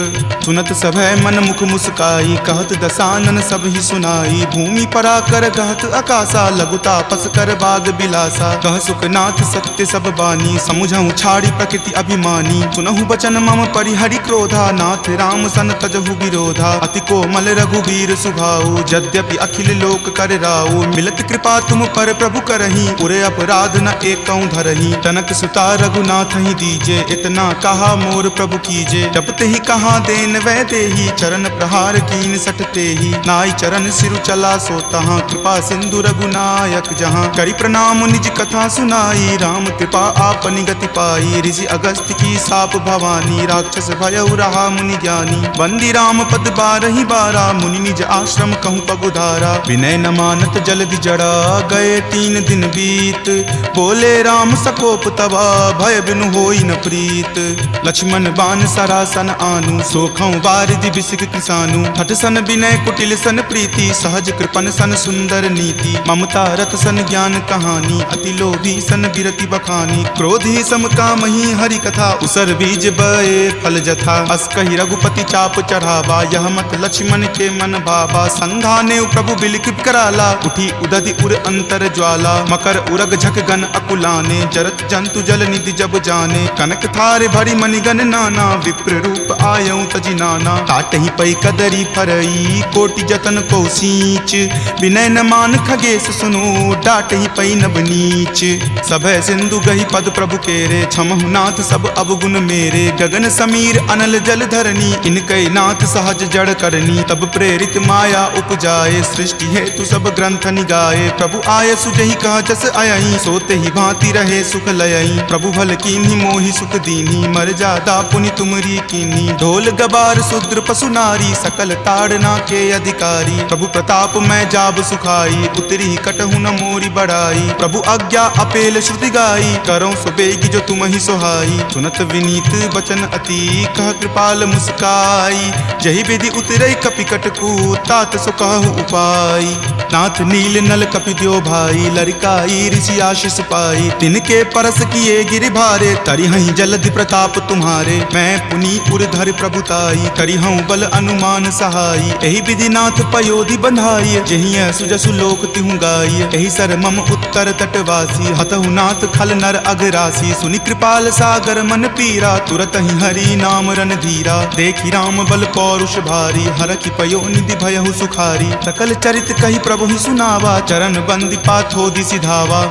सुनत सभय मन मुख मुस्काई, कहत दसानन सब ही सुनाई। भूमि पराकर कहत आकाशा, लघु तापस कर बाग बिलासा। कह सुखनाथ सत्य सब बानी, समुझहु छाड़ी प्रकृति अभिमानी। सुनहु बचन मम परिहरि क्रोधा, नाथ राम सन तजहु विरोधा। अति कोमल रघुवीर सुभाऊ, यद्यपि अखिल लोक कर राऊ। मिलत कृपा तुम पर प्रभु करही, उरे अपराध न एकऊं धरही। तनक सुता रघुनाथ ही दीजे, इतना कहा मोर प्रभु कीजे। जपते ही कहा देन वै देही, चरण प्रहार कीन सटते ही। नाई चरण सिरु चला सो तहाँ, कृपा सिंधु रघुनायक जहाँ। करि प्रणाम निज कथा सुनाई, राम कृपा आपनि गति पाई। ऋषि अगस्त्य की साप भवानी, राक्षस भयउ रहा मुनि ज्ञानी। बंदी राम पद 12 बारा, मुनि निज आश्रम कहूँ पगुधारा। विनय न मानत जल्दि जड़ा, गए 3 दिन बीत। बोले राम सकोप तबा, भय बिनु होई न प्रीत। लक्ष्मण बान सरासन आनु, सोखौ बारिधि बिसिक किसानु। हठ सन विनय कुटिल सन प्रीति, सहज कृपन सन सुंदर नीति। ममता रत सन ज्ञान कहानी, अति लोभी सन बिरति बखानी। क्रोधी सम कामहि हरि कथा, उसर बीज बए फल जथा। अस कहि रघुपति चाप चढ़ावा, यह मत लक्ष्मण के मन बाबा संघाने प्रभु बिलकिप कराला उठी उदधि उर अंतर ज्वाला मकर उरग झक गन अकुलाने जरत जंतु जल निधि जब जाने कनक थारे भरी मणिगन नाना विप्र रूप आयऊ तजि नाना ताटहि पै कदरी फरई कोटि जतन को सींच विनय न मान खगेश सुनो डाटहि पै नब नीच सभय सिंधु गही पद प्रभु केरे छमहु नाथ सब अवगुण मेरे गगन समीर अनल जल धरनी इनकै नाथ सहज जड़ करनी तब प्रेरित माया उपजाए सृष्टि हेतु सब ग्रंथ निगाए प्रभु आय सुजहि कह जस अयहि सोते ही भांति रहे सुख लयहि प्रभु भल कीन्ही मोहि सुख दीन्ही मर जादा पुनि तुमरी कीन्ही ढोल गबार शूद्र पशु नारी सकल ताड़ना के अधिकारी प्रभु प्रताप मैं जाब सुखाई उतरी कटहु न मोरी बढ़ाई प्रभु आज्ञा अपेल श्रुति गाई करो सुबेगी जो तुम ही सोहाई सुनत विनीत बचन अति कह कृपाल मुस्काई जही विधि उतरई कपिकट को तात सो कहु उपाय नाथ नील नल कपि द्यो भाई लरिकाई ऋषि आशीष पाई तिनके परस किए गिरि भारे तरिहहि जलधि प्रताप तुम्हारे मैं पुनि उर्धर प्रभुताई करिहऊँ बल अनुमान सहाई एहि विधि नाथ पयोधि बंधाई जहि सुजसु लोक तिहु गाई एहि सर मम उत्तर तटवासी हतहु नाथ खल नर अघरासी सुनि कृपाल सागर मन पीरा तुरत ही हरि नाम रन धीरा देखि राम बल पौरुष भारी हरखि पयो निधि भयहु सुखारी सकल चरित कहि प्रभु ही सुनावा चरण बंदी पाथोदि सिधावा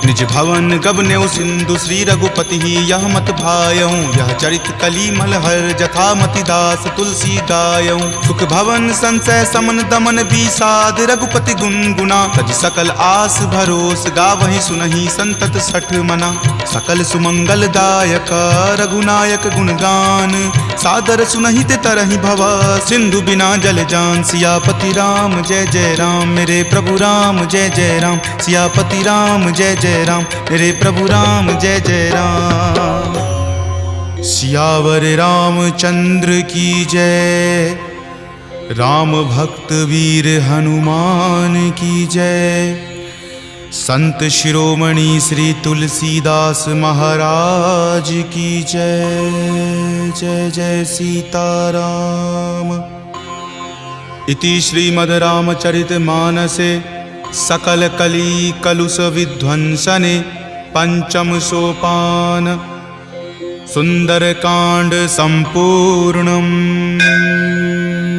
निज भवन गबनेउ सिंधु श्री रघुपति यह मत भायऊँ यह चरित कली मलहर जथा मति दास तुलसी गायऊँ सुख भवन संशय समन दमन विषाद रघुपति गुनगुना तज सकल आस भरोस गावहि सुनहि संतत सठ मना सकल सुमंगल दायक रघुनायक गुणगान सादर सुनहि ते तरहि भव सिंधु बिना जल जान सियापति राम जय जय राम मेरे प्रभु राम जय जय राम सियापति राम जय जय राम मेरे प्रभु राम जय जय राम सियावर रामचंद्र की जय राम भक्त वीर हनुमान की जय संत शिरोमणि श्री तुलसीदास महाराज की जय जय जय सीताराम इति श्रीमद् रामचरित मानसे सकल कली कलुष विध्वंसने पंचम सोपान सुंदर कांड संपूर्णम्।